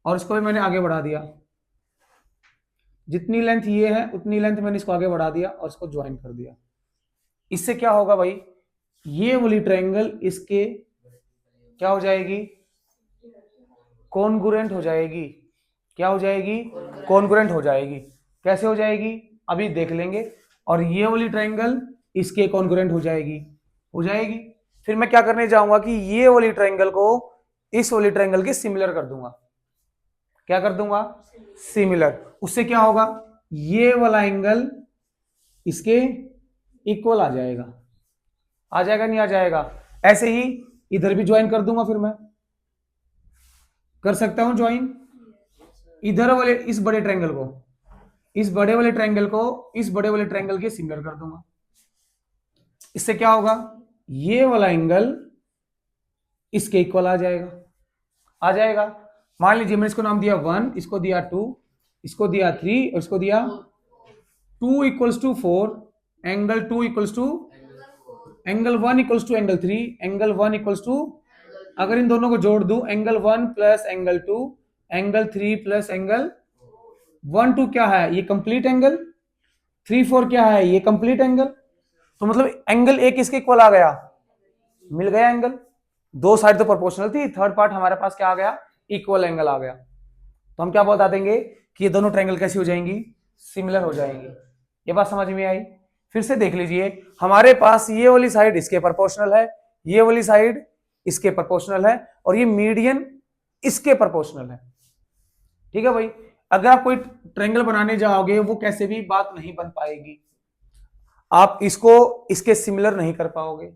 और इसको भी मैंने आगे बढ़ा दिया, जितनी लेंथ ये है उतनी लेंथ मैंने इसको आगे बढ़ा दिया और इसको ज्वाइन कर दिया। इससे क्या होगा भाई, ये वाली ट्रायंगल इसके क्या हो जाएगी, कॉन्ग्रुएंट हो जाएगी। क्या हो जाएगी, कॉन्ग्रुएंट हो जाएगी। कैसे हो जाएगी, अभी देख लेंगे। और ये वाली ट्रायंगल इसके कॉन्ग्रुएंट हो जाएगी, फिर मैं क्या करने जाऊंगा कि ये वाली ट्रायंगल को इस वाली ट्रायंगल के सिमिलर कर दूंगा। क्या कर दूंगा, सिमिलर। उससे क्या होगा, ये वाला एंगल इसके इक्वल आ जाएगा, नहीं आ जाएगा। ऐसे ही इधर भी ज्वाइन कर दूंगा, फिर मैं कर सकता हूं ज्वाइन इधर वाले इस बड़े ट्रायंगल को इस बड़े वाले ट्रायंगल के सिमिलर कर दूंगा। इससे क्या होगा, ये वाला एंगल इसके इक्वल आ जाएगा। मान लीजिए मैंने इसको नाम दिया 1, इसको दिया 2, इसको दिया 3 और इसको दिया 2 equals to 4, angle 2 equals to angle 1 equals to angle 3, angle 1 equals to, अगर इन दोनों को जोड़ दूं, angle 1 plus angle 2, angle 3 plus angle 1 2 क्या है, ये कंप्लीट एंगल, 3 4 क्या है, ये कंप्लीट एंगल। तो मतलब एंगल एक इसके इक्वल आ गया, मिल गया एंगल। दो साइड तो प्रोपोर्शनल थी, थर्ड पार्ट हमारे पास क्या आ गया, इक्वल एंगल आ गया। तो हम क्या बता देंगे कि ये दोनों ट्रायंगल कैसी हो जाएंगी, सिमिलर हो जाएंगी। ये बात समझ में आई। फिर से देख लीजिए, हमारे पास ये वाली साइड इसके प्रोपोर्शनल है, ये वाली साइड इसके प्रोपोर्शनल है, और ये मीडियन इसके प्रोपोर्शनल है। ठीक है भाई, अगर आप कोई ट्रायंगल बनाने जाओगे वो कैसे भी बात नहीं बन पाएगी, आप इसको इसके सिमिलर नहीं कर पाओगे।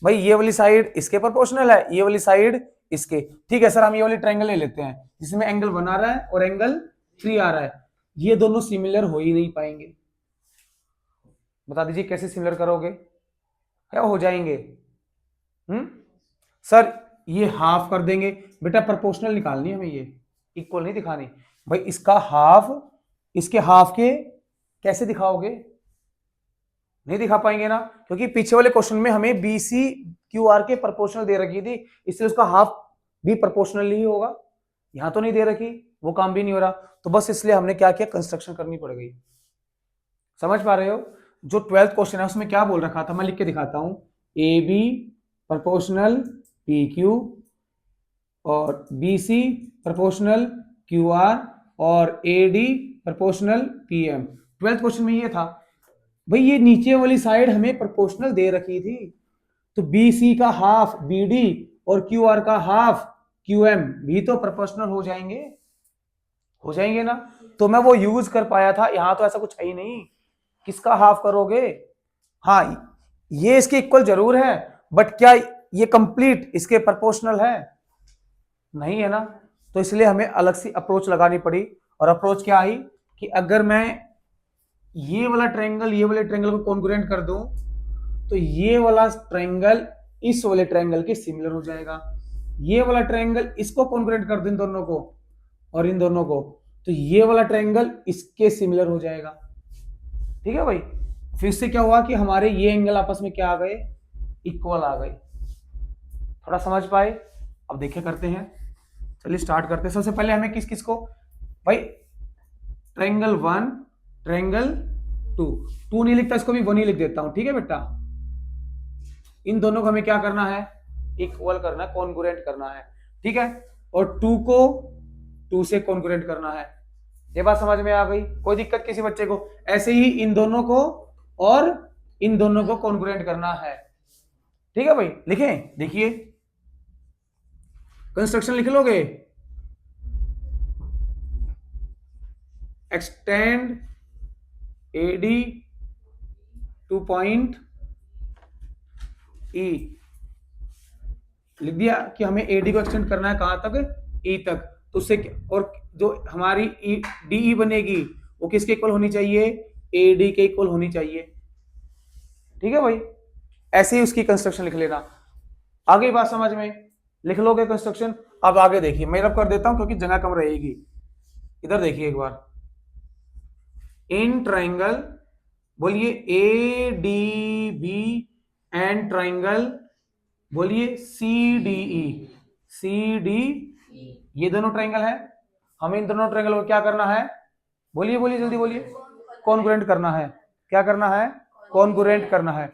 भाई ये वाली साइड इसके प्रोपोर्शनल है, ये वाली साइड इसके। ठीक है सर, हम ये वाली ट्रायंगल ले लेते हैं जिसमें एंगल 1 आ रहा है और एंगल 3 आ रहा है, ये दोनों सिमिलर हो ही नहीं पाएंगे। बता दीजिए कैसे सिमिलर करोगे, क्या हो जाएंगे। सर ये हाफ कर देंगे, बेटा प्रोपोर्शनल निकालनी है हमें, ये इक्वल नहीं दिखानी। भाई इसका हाफ इसके हाफ के कैसे दिखाओगे, नहीं दिखा पाएंगे ना, क्योंकि पीछे वाले क्वेश्चन में हमें बी सी क्यू आर के प्रोपोर्शनल दे रखी थी, इसलिए उसका हाफ भी प्रोपोर्शनल ही होगा। यहां तो नहीं दे रखी, वो काम भी नहीं हो रहा, तो बस इसलिए हमने क्या किया, कंस्ट्रक्शन करनी पड़ गई। समझ पा रहे हो? जो 12th क्वेश्चन है उसमें क्या बोल रखा था, मैं लिख के दिखाता हूं। A B proportional P Q और B C proportional Q R और A D proportional P M. 12th question में ये था भाई, ये नीचे वाली साइड हमें प्रोपोर्शनल दे रखी थी, तो बी सी का हाफ बी डी और क्यू आर का हाफ क्यू एम भी तो प्रोपोर्शनल हो जाएंगे ना। तो मैं वो यूज कर पाया था, यहां तो ऐसा कुछ है ही नहीं। किसका हाफ करोगे? हाँ, ये इसके इक्वल जरूर है, बट क्या ये कंप्लीट इसके प्रोपोर्शनल है? नहीं है ना। तो इसलिए हमें अलग सी अप्रोच लगानी पड़ी। और अप्रोच क्या आई कि अगर मैं ये वाला ट्रायंगल ये वाले ट्रायंगल को कॉन्ग्रुएंट कर दूं, तो ये वाला ट्रायंगल इस वाले ट्रायंगल के सिमिलर हो जाएगा। ये वाला ट्रायंगल इसको कॉन्ग्रुएंट कर दूं, इन दोनों को और इन दोनों को, तो ये वाला ट्रायंगल इसके सिमिलर हो जाएगा। ठीक है भाई। फिर से क्या हुआ कि हमारे ये एंगल आपस में क्या आ गए? इक्वल आ गए। थोड़ा समझ पाए? अब देखिए करते हैं, चलिए स्टार्ट करते हैं। सबसे पहले हमें किस किस को भाई, ट्रायंगल 1 ट्रायंगल 2 नहीं लिखता, इसको भी 1 ही लिख देता हूं। ठीक है बेटा, इन दोनों को हमें क्या करना है? इक्वल करना, कॉन्ग्रुएंट करना है। ठीक है, और 2 को 2 से कॉन्ग्रुएंट करना है। ये बात समझ में आ गई? कोई दिक्कत किसी बच्चे को? ऐसे ही इन दोनों को और इन दोनों को कॉन्ग्रुएंट करना है। ठीक है भाई, लिखें, देखिए कंस्ट्रक्शन लिख लोगे। Extend AD to point E, लिख दिया कि हमें एडी को एक्सटेंड करना है कहां तक? ई तक। तो उससे और जो हमारी डीई बनेगी वो किसके इक्वल होनी चाहिए? एडी के इक्वल होनी चाहिए। ठीक है भाई, ऐसे ही उसकी कंस्ट्रक्शन लिख लेना। आगे बात समझ में? लिख लोगे कंस्ट्रक्शन। अब आगे देखिए, मैं रब कर देता हूं क्योंकि जगह कम रहेगी। इधर देखिए एक बार, इन ट्राइंगल बोलिए A D B and triangle बोलिए सी डी ई, सी डी, ये दोनों ट्राइंगल है। हमें इन दोनों ट्राइंगल को क्या करना है? बोलिए बोलिए जल्दी बोलिए। कॉन्ग्रुएंट करना है। क्या करना है? कॉन्ग्रुएंट करना है।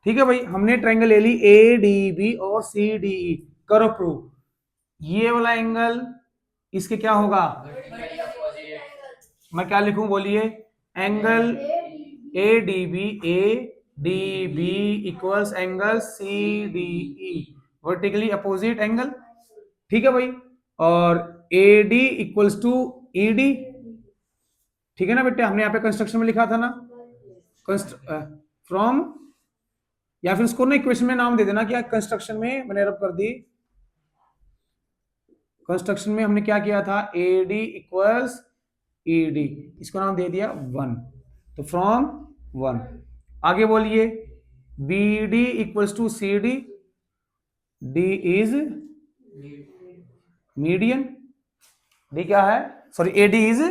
ठीक है भाई, हमने ट्राइंगल ले ली ए डी बी और सी डी ई। करो प्रूव। ये वाला एंगल इसके क्या होगा? मैं क्या लिखूं बोलिए? Angle A D B equals angle C D E, vertically opposite angle. ठीक है भाई, और A D equals to E D. ठीक है ना बेटे, हमने यहाँ पे कंस्ट्रक्शन में लिखा था ना, फ्रॉम, या फिर उसको ना इक्वेशन में नाम दे देना। क्या कंस्ट्रक्शन में मैंने रब कर दी, कंस्ट्रक्शन में हमने क्या किया था? ए डी इक्वल्स ई डी, इसको नाम दे दिया 1, तो फ्रॉम 1। आगे बोलिए B D equals to C D, D is median. डी क्या है? Sorry, A D is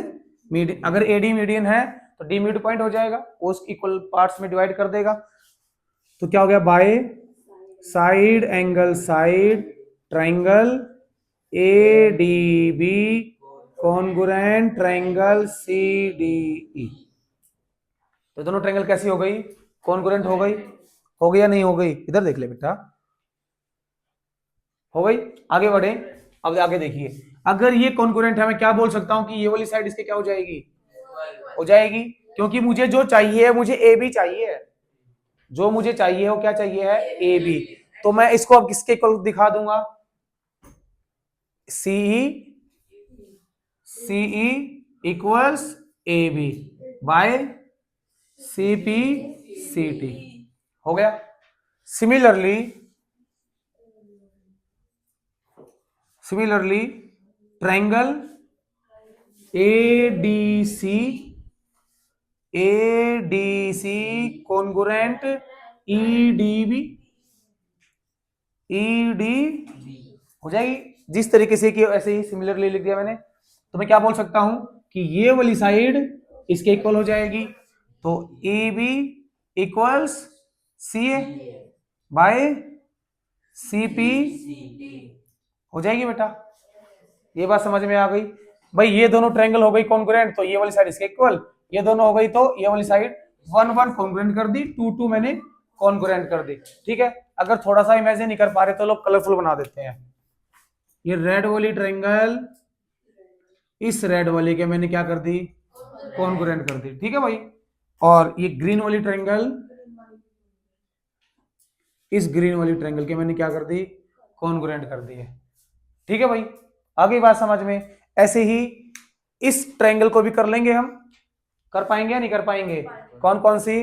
median. अगर ए डी मीडियन है तो डी मिड पॉइंट हो जाएगा, वो इक्वल पार्ट्स में डिवाइड कर देगा। तो क्या हो गया? By side angle side triangle A D B congruent triangle C D E. तो दोनों ट्राइंगल कैसी हो गई? कॉन्ग्रुएंट हो गई। हो गई या नहीं हो गई? इधर देख ले बेटा, हो गई। आगे बढ़े, अब आगे देखिए, अगर ये कॉन्ग्रुएंट है मैं क्या बोल सकता हूं कि ये वाली साइड इसके क्या हो जाएगी? हो जाएगी, क्योंकि मुझे जो चाहिए, मुझे ए बी चाहिए। जो मुझे चाहिए वो क्या चाहिए है? A B. तो मैं इसको अब किसके इक्वल दिखा दूंगा? CE, CE equals A B by C P C T. हो गया। Similarly triangle A D C congruent E D B, E D हो जाएगी। जिस तरीके से कि ऐसे ही सिमिलरली लिख दिया मैंने, तो मैं क्या बोल सकता हूं कि ये वाली साइड इसके इक्वल हो जाएगी। तो A B equals C A by C P हो जाएगी बेटा। ये बात समझ में आ गई? भाई ये दोनों ट्रायंगल हो गई कॉन्ग्रुएंट, तो ये वाली साइड इसके इक्वल, ये दोनों हो गई, तो ये वाली साइड 1 1 कॉन्ग्रुएंट कर दी, 2 2 मैंने कॉन्ग्रुएंट कर दी। ठीक है, अगर थोड़ा सा इमेजिन नहीं कर पा रहे तो लोग कलरफुल बना देते हैं। ये रेड वाली ट्रायंगल इस रेड वाली के मैंने क्या कर दी, कॉन्ग्रुएंट कर दी। ठीक है भाई, और ये ग्रीन वाली ट्रायंगल इस ग्रीन वाली ट्रायंगल के मैंने क्या कर दी, कॉन्ग्रुएंट कर दी है। ठीक है भाई, आगे बात समझ में। ऐसे ही इस ट्रायंगल को भी कर लेंगे हम, कर पाएंगे या नहीं कर पाएंगे? कौन कौन सी?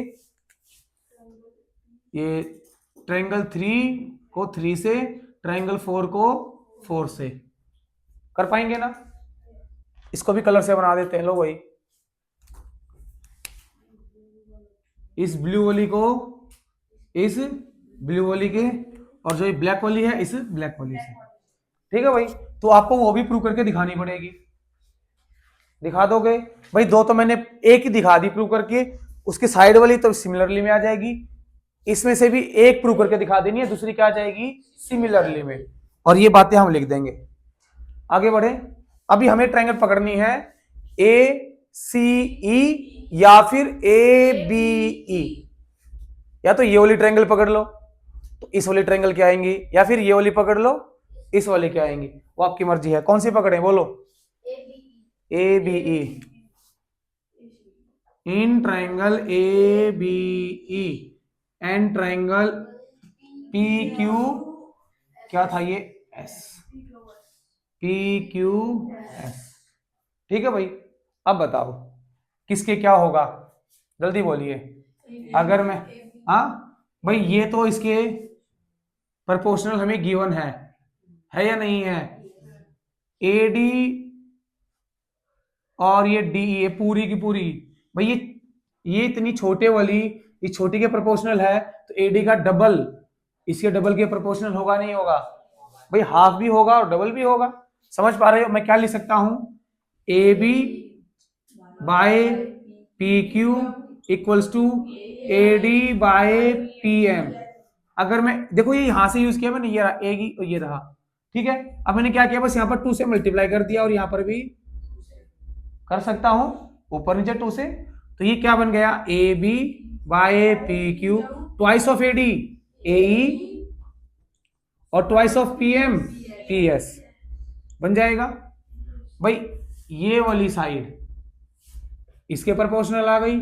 ये ट्रायंगल 3 को 3 से, ट्रायंगल 4 को 4 से, कर पाएंगे ना? इसको भी कलर से बना देते हैं। लो भाई, इस ब्लू वाली को इस ब्लू वाली के, और जो ये ब्लैक वाली है इस ब्लैक वाली से। ठीक है भाई, तो आपको वो भी प्रूव करके दिखानी पड़ेगी। दिखा दोगे भाई? दो तो मैंने एक ही दिखा दी प्रूव करके, उसकी साइड वाली तो सिमिलरली में आ जाएगी, इसमें से भी एक प्रूव करके दिखा देनी है, दूसरी क्या आ जाएगी, सिमिलरली में, और ये बातें हम लिख देंगे। आगे बढ़े, अभी हमें ट्रायंगल पकड़नी है ए सी ई या फिर ए बी ई, या तो ये वाली ट्रायंगल पकड़ लो तो इस वाली ट्रायंगल क्या आएंगी, या फिर ये वाली पकड़ लो इस वाली क्या आएंगी, वो आपकी मर्जी है। कौन सी पकड़े बोलो? A B E. In triangle A B E and triangle P Q, क्या था ये, एस, पी क्यू एस। ठीक है भाई, अब बताओ किसके क्या होगा, जल्दी बोलिए। अगर मैं, हाँ भाई, ये तो इसके प्रोपोर्शनल हमें गिवन है या नहीं है? ए डी और ये डी, ये पूरी की पूरी भाई, ये इतनी छोटे वाली, इस छोटी के प्रोपोर्शनल है, तो एडी का डबल इसके डबल के प्रोपोर्शनल होगा नहीं होगा? भाई हाफ भी होगा और डबल भी होगा। समझ पा रहे हो? मैं क्या लिख सकता हूं, A B by P Q equals to A D by P M. अगर मैं देखो, ये यहां से यूज किया मैंने, ये ये रहा। ठीक है, अब मैंने क्या किया, बस यहां पर 2 से मल्टीप्लाई कर दिया, और यहां पर भी कर सकता हूं ऊपर नीचे 2 से, तो ये क्या बन गया, A B by P Q, twice of A D A E, और twice of P M P S बन जाएगा। भाई ये वाली साइड इसके प्रोपोर्शनल आ गई,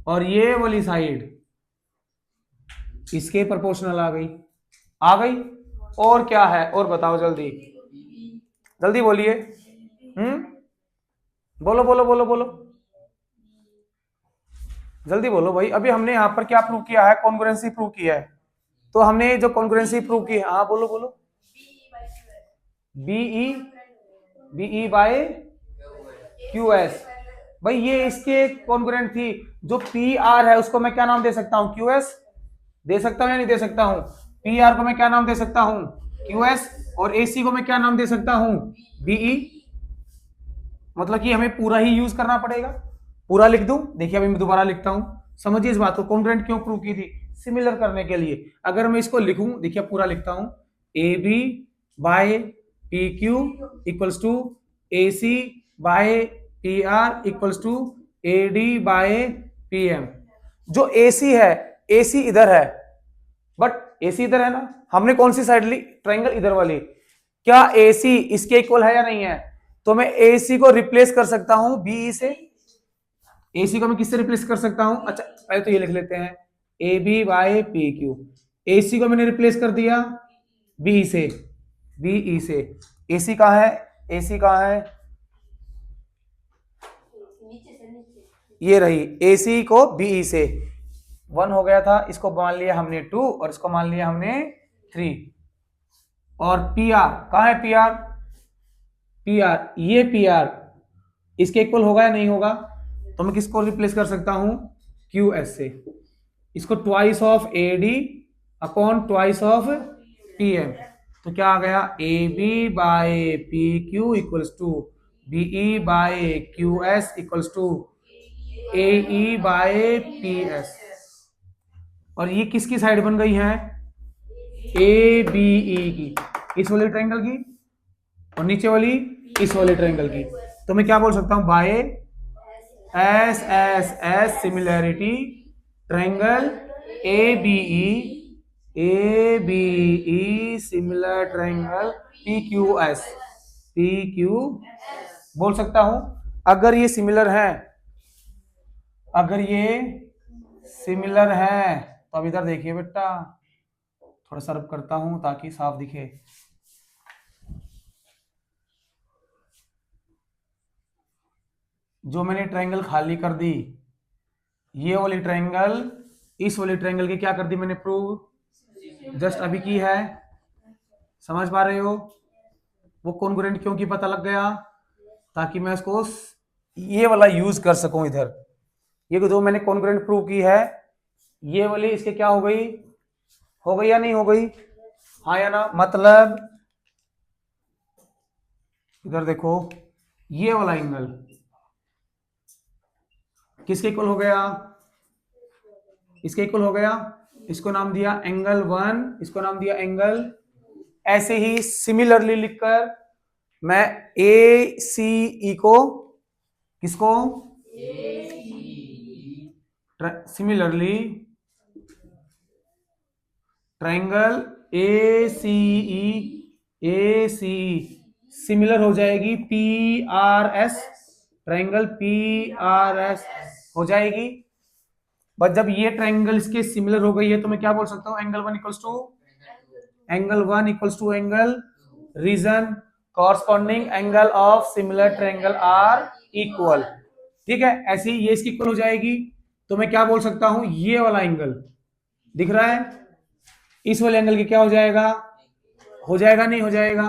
और ये वाली साइड इसके प्रोपोर्शनल आ गई, आ गई। और क्या है, और बताओ जल्दी, जल्दी बोलिए। बोलो बोलो बोलो बोलो, जल्दी बोलो भाई। अभी हमने यहाँ पर क्या प्रूव किया है, कॉन्ग्रुएंसी प्रूव किया है, तो हमने जो कॉन्ग्रुएंसी प्रूव की है, हाँ बोलो बोलो, बीई बाय क्यू एस। भाई ये इसके कॉन्ग्रुएंट थी, जो पी आर है उसको मैं क्या नाम दे सकता हूँ, क्यू एस दे सकता हूँ या नहीं दे सकता हूँ? पी आर को मैं क्या नाम दे सकता हूँ, क्यू एस, और ए सी को मैं क्या नाम दे सकता हूँ, बीई। मतलब कि हमें पूरा ही यूज करना पड़ेगा। पूरा लिख दूं, देखिए अभी मैं दोबारा लिखता हूं, समझिए इस बात को। कॉन्ग्रुएंट क्यों प्रूव की थी, सिमिलर करने के लिए। अगर मैं इसको लिखूं, देखिए पूरा लिखता हूं, A B by P Q equals to A C by P R equals to A D by P M. जो ए सी है, ए सी इधर है, बट ए सी इधर है ना, हमने कौन सी साइड ली, ट्रायंगल इधर वाली। क्या ए सी इसके इक्वल है या नहीं है? तो मैं ए सी को रिप्लेस कर सकता हूं बीई से। ए सी को मैं किससे रिप्लेस कर सकता हूं? अच्छा पहले तो ये लिख लेते हैं, A B by P Q. A C को मैंने रिप्लेस कर दिया बी से, बीई से। ए सी कहां है, ए सी कहां है, ये रही, ए सी को बीई से। 1 हो गया था, इसको मान लिया हमने 2, और इसको मान लिया हमने 3। और पी आर कहां है, पी आर, पी आर, ये पी आर इसके इक्वल होगा या नहीं होगा? तो मैं किसको रिप्लेस कर सकता हूं, क्यू एस से। इसको twice of A D upon twice of P M, तो क्या आ गया, A B by P Q equals to BE by Q S equals to A E by P S. और ये किसकी साइड बन गई है, ए बी ई की, इस वाले ट्रायंगल की, और नीचे वाली इस वाले ट्रायंगल की। तो मैं क्या बोल सकता हूं, by S S S similarity triangle A B E similar triangle P Q S, P Q बोल सकता हूं। अगर ये सिमिलर है, अगर ये सिमिलर है तो अब इधर देखिए बेटा, थोड़ा सर्व करता हूं ताकि साफ दिखे। जो मैंने ट्रायंगल खाली कर दी, ये वाली ट्रायंगल इस वाली ट्रायंगल की क्या कर दी मैंने प्रूव, जस्ट अभी की है। समझ पा रहे हो? वो कॉन्ग्रुएंट क्यों की पता लग गया, ताकि मैं उसको ये वाला यूज कर सकूं इधर। ये जो मैंने कॉन्ग्रुएंट प्रूव की है, ये वाली इसके क्या हो गई, हो गई या नहीं हो गई, हाँ या ना। मतलब इधर देखो, ये वाला एंगल किसके इक्वल हो गया, इसके इक्वल हो गया। इसको नाम दिया एंगल 1, इसको नाम दिया एंगल। ऐसे ही सिमिलरली लिखकर मैं ए सी ई को, किसको, similarly triangle A C similar हो जाएगी P R S, triangle P R S हो जाएगी। बट जब ये ट्रायंगल इसके सिमिलर हो गई है तो मैं क्या बोल सकता हूं, angle 1 equals to angle reason corresponding angle of similar triangle are equal. ठीक है, ऐसे ही ये इसकी इक्वल हो जाएगी। तो मैं क्या बोल सकता हूं, ये वाला एंगल दिख रहा है, इस वाले एंगल की क्या हो जाएगा, हो जाएगा नहीं हो जाएगा।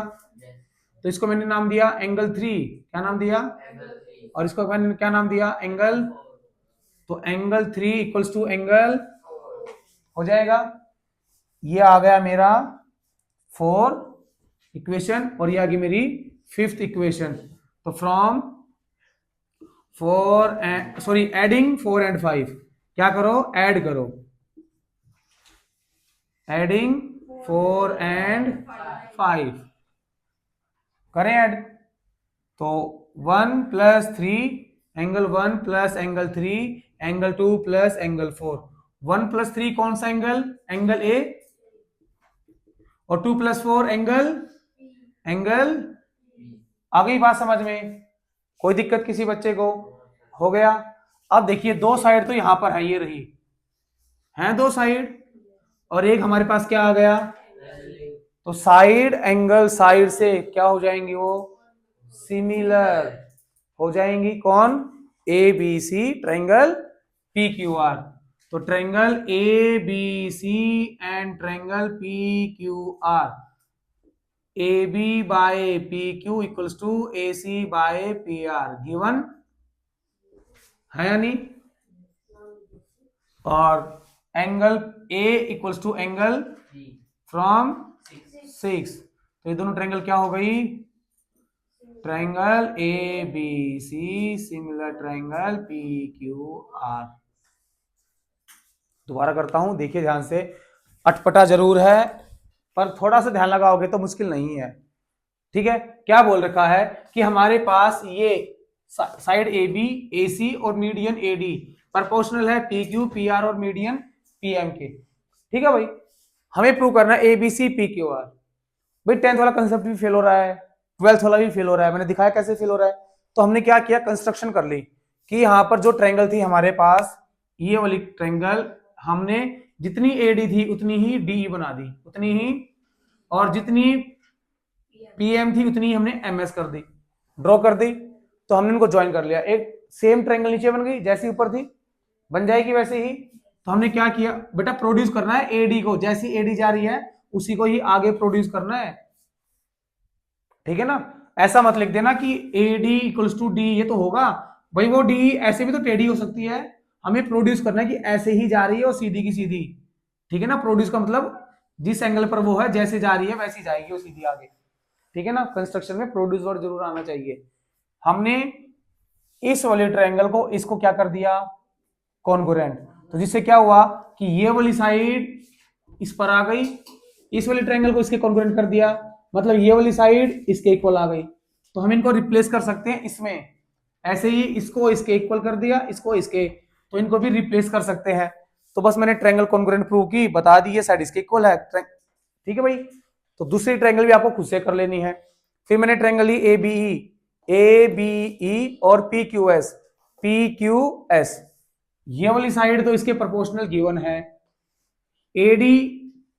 तो इसको मैंने नाम दिया एंगल 3, क्या नाम दिया, और इसको मैंने क्या नाम दिया, एंगल। तो एंगल 3 इक्वल्स टू एंगल हो जाएगा। ये आ गया मेरा 4 इक्वेशन, और ये आ गई मेरी 5th इक्वेशन। तो from 4 and sorry adding 4 and 5, क्या करो, ऐड करो, एडिंग 4 एंड 5 करें ऐड। तो 1 plus 3 angle 1 plus angle 3 angle 2 plus angle 4। 1 plus 3 कौन सा एंगल, एंगल ए, और 2 प्लस 4 एंगल आ गई बात समझ में, कोई दिक्कत किसी बच्चे को, हो गया। अब देखिए दो साइड तो यहां पर है, ये रही हैं दो साइड, और एक हमारे पास क्या आ गया, तो साइड एंगल साइड से क्या हो जाएंगी, वो सिमिलर हो जाएंगी। कौन, A B C triangle P Q R. तो triangle A B C and triangle P Q R, A B by P Q equals to A C by P R given है या नहीं। और angle A equals to angle from 6, तो ये दोनों ट्रायंगल क्या हो गई, triangle A B C similar triangle P Q R. दोबारा करता हूं, देखिए ध्यान से, अटपटा जरूर है पर थोड़ा सा ध्यान लगाओगे तो मुश्किल नहीं है। ठीक है, क्या बोल रखा है कि हमारे पास ये side A B A C और मीडियन ए डी प्रोपोर्शनल है पी क्यू पी आर और मीडियन पी एम के। ठीक है भाई, हमें प्रूव करना है A B C P Q R. भाई 10th वाला कंसेप्ट भी फेल हो रहा है, 12th वाला भी फेल हो रहा है, मैंने दिखाया कैसे फेल हो रहा है। तो हमने क्या किया, कंस्ट्रक्शन कर ली कि यहाँ पर जो ट्रायंगल थी हमारे पास, ये वाली ट्रायंगल, हमने जितनी एडी थी उतनी ही डी बना दी, उतनी ही, और जितनी पीएम थी उतनी हमने एमएस कर दी, ड्रॉ कर दी। तो हमने इनको ज्वाइन कर लिया, एक सेम ट्रायंगल नीचे बन गई, जैसी ऊपर थी बन जाएगी वैसे ही। तो हमने क्या किया बेटा, प्रोड्यूस करना है एडी को, जैसी एडी जा रही है उसी को ही आगे प्रोड्यूस करना है। ठीक है ना, ऐसा मत लिख देना कि एडी इक्वल्स टू डी, ये तो होगा भाई, वो डी ऐसे भी तो टेढ़ी हो सकती है। हमें प्रोड्यूस करना है कि ऐसे ही जा रही है और सीधी की सीधी। ठीक है ना, प्रोड्यूस का मतलब जिस एंगल पर वो है जैसे जा रही है वैसी जाएगी वो सीधी आगे। ठीक है ना, कंस्ट्रक्शन में प्रोड्यूस वर्ड जरूर आना चाहिए। हमने इस वाले ट्रायंगल को इसको क्या कर दिया, कॉन्ग्रुएंट। तो जिससे क्या हुआ कि ये वाली साइड इस पर आ गई, इस वाले ट्रायंगल को इसके कॉन्ग्रुएंट कर दिया, मतलब ये वाली साइड इसके इक्वल आ गई। तो हम इनको रिप्लेस कर सकते हैं इसमें, ऐसे ही इसको इसके इक्वल कर दिया, इसको इसके, तो इनको भी रिप्लेस कर सकते हैं। तो बस मैंने ट्रायंगल कॉन्ग्रुएंट प्रूव की, बता दी ये साइड इसके इक्वल है, ठीक है भाई। तो दूसरी ट्रायंगल भी आपको खुद से कर लेनी है। फिर मैंने ट्रायंगल ली ए बी ई और पी क्यू एस, ये वाली साइड तो इसके प्रोपोर्शनल गिवन है, एडी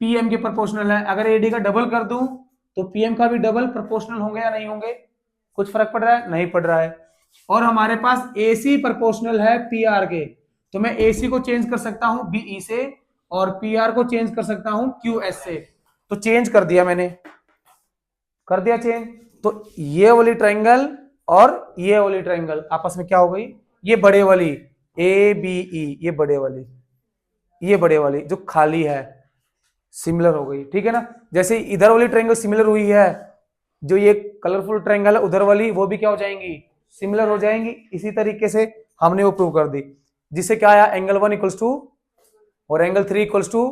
पीएम के प्रोपोर्शनल है। अगर एडी का डबल कर दूं तो पीएम का भी डबल प्रोपोर्शनल होंगे या नहीं होंगे? कुछ फर्क पड़ रहा है? नहीं पड़ रहा है। और हमारे पास एसी प्रोपोर्शनल है पीआर के, तो मैं एसी को चेंज कर सकता हूं बीई से और पीआर को चेंज कर सकता हूं क्यूएस से। तो चेंज कर दिया मैंने, कर दिया चेंज। तो ये वाली ट्रायंगल और ये वाली ट्रायंगल आपस में क्या हो गई? ये बड़े वाली ए बी ई, ये बड़े वाली जो खाली है सिमिलर हो गई, ठीक है ना। जैसे इधर वाली ट्रायंगल सिमिलर हुई है, जो ये कलरफुल ट्रायंगल है उधर वाली, वो भी क्या हो जाएंगी? सिमिलर हो जाएंगी। इसी तरीके से हमने वो प्रूव कर दी, जिससे क्या आया? एंगल 1 इक्वल्स टू और एंगल 3 इक्वल्स टू,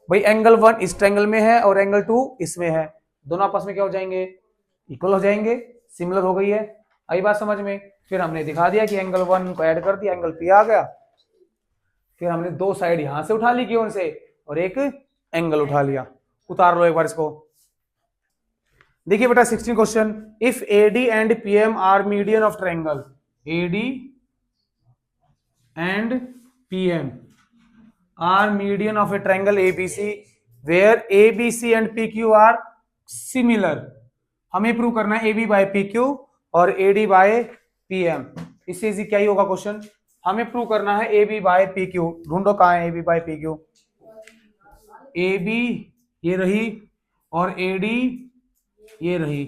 भाई एंगल 1 इस ट्रायंगल में है और एंगल 2 इसमें है, दोनों आपस में क्या हो जाएंगे? इक्वल हो जाएंगे, सिमिलर हो गई है। आई बात समझ में? फिर हमने दिखा दिया कि एंगल 1 को ऐड कर दिया, एंगल पी आ गया। फिर हमने दो साइड यहां से उठा ली गिवन से और एक एंगल उठा लिया। उतार लो एक बार इसको। देखिए बेटा 16 question, if AD and PM are median of triangle, AD and PM are median of a triangle ABC where ABC and PQ R similar. हमें प्रूव करना है एबी बाय पीक्यू और एडी बाय पीएम। इससे इजी क्या ही होगा क्वेश्चन? हमें प्रूव करना है A B by P Q. ढूंढो कहां है A B by P Q? A B ये रही और ए डी ये रही,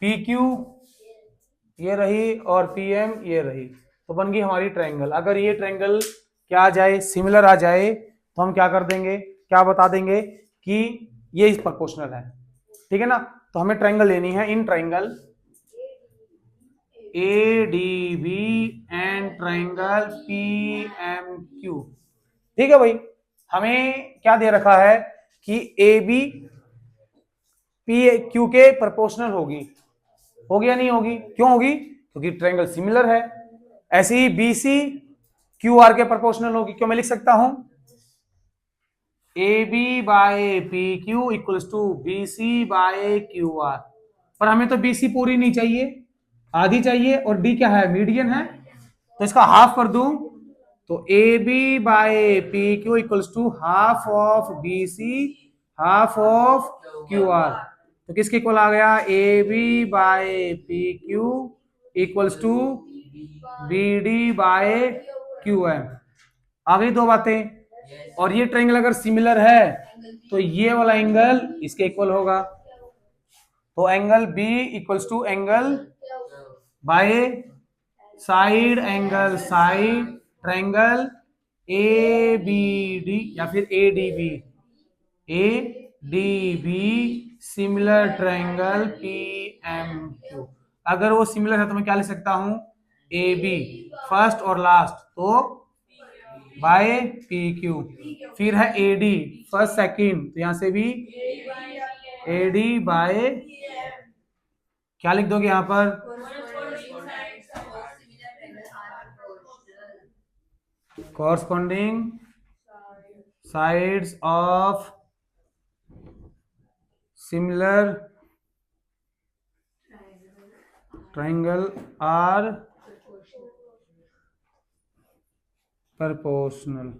पी क्यू ये रही और पी एम ये रही, तो बन गई हमारी ट्रायंगल। अगर ये ट्रायंगल क्या आ जाए? सिमिलर आ जाए, तो हम क्या कर देंगे? क्या बता देंगे कि ये इस प्रोपोर्शनल है, ठीक है ना। तो हमें ट्रायंगल लेनी है in triangle ADB and triangle PMQ, ठीक है भाई। हमें क्या दे रखा है कि AB PQ के प्रोपोर्शनल होगी, होगी या नहीं होगी? क्यों होगी? क्योंकि ट्रायंगल सिमिलर है। ऐसे ही BC QR के प्रोपोर्शनल होगी। क्यों? मैं लिख सकता हूं AB by PQ equals to BC by QR। पर हमें तो BC पूरी नहीं चाहिए, आधी चाहिए, और D क्या है? मीडियन है, तो इसका हाफ कर दूं तो AB by PQ equals to half of BC half of QR। तो किसके इक्वल आ गया? AB by PQ equals to BD by QM। आ गई दो बातें। और ये ट्रायंगल अगर सिमिलर है तो ये वाला एंगल इसके इक्वल होगा, तो angle B equals to angle by side angle side triangle ABD या फिर ADB सिमिलर ट्रायंगल PMQ। अगर वो सिमिलर है तो मैं क्या लिख सकता हूं? AB फर्स्ट और लास्ट, तो बाय PQ। फिर है AD फर्स्ट सेकंड, तो यहां से भी AD बाय, क्या लिख दोगे यहां पर? corresponding sides of similar triangle are proportional।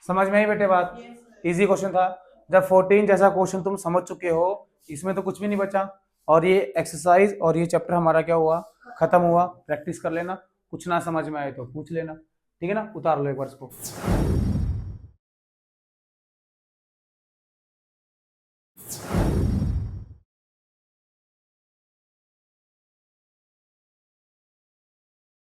समझ में आई बेटे बात? इजी क्वेश्चन था। जब 14 जैसा क्वेश्चन तुम समझ चुके हो, इसमें तो कुछ भी नहीं बचा। और ये एक्सरसाइज और ये चैप्टर हमारा क्या हुआ? खत्म हुआ। प्रैक्टिस कर लेना, कुछ ना समझ में आए तो पूछ लेना, ठीक है ना। उतार लो एक बार इसको।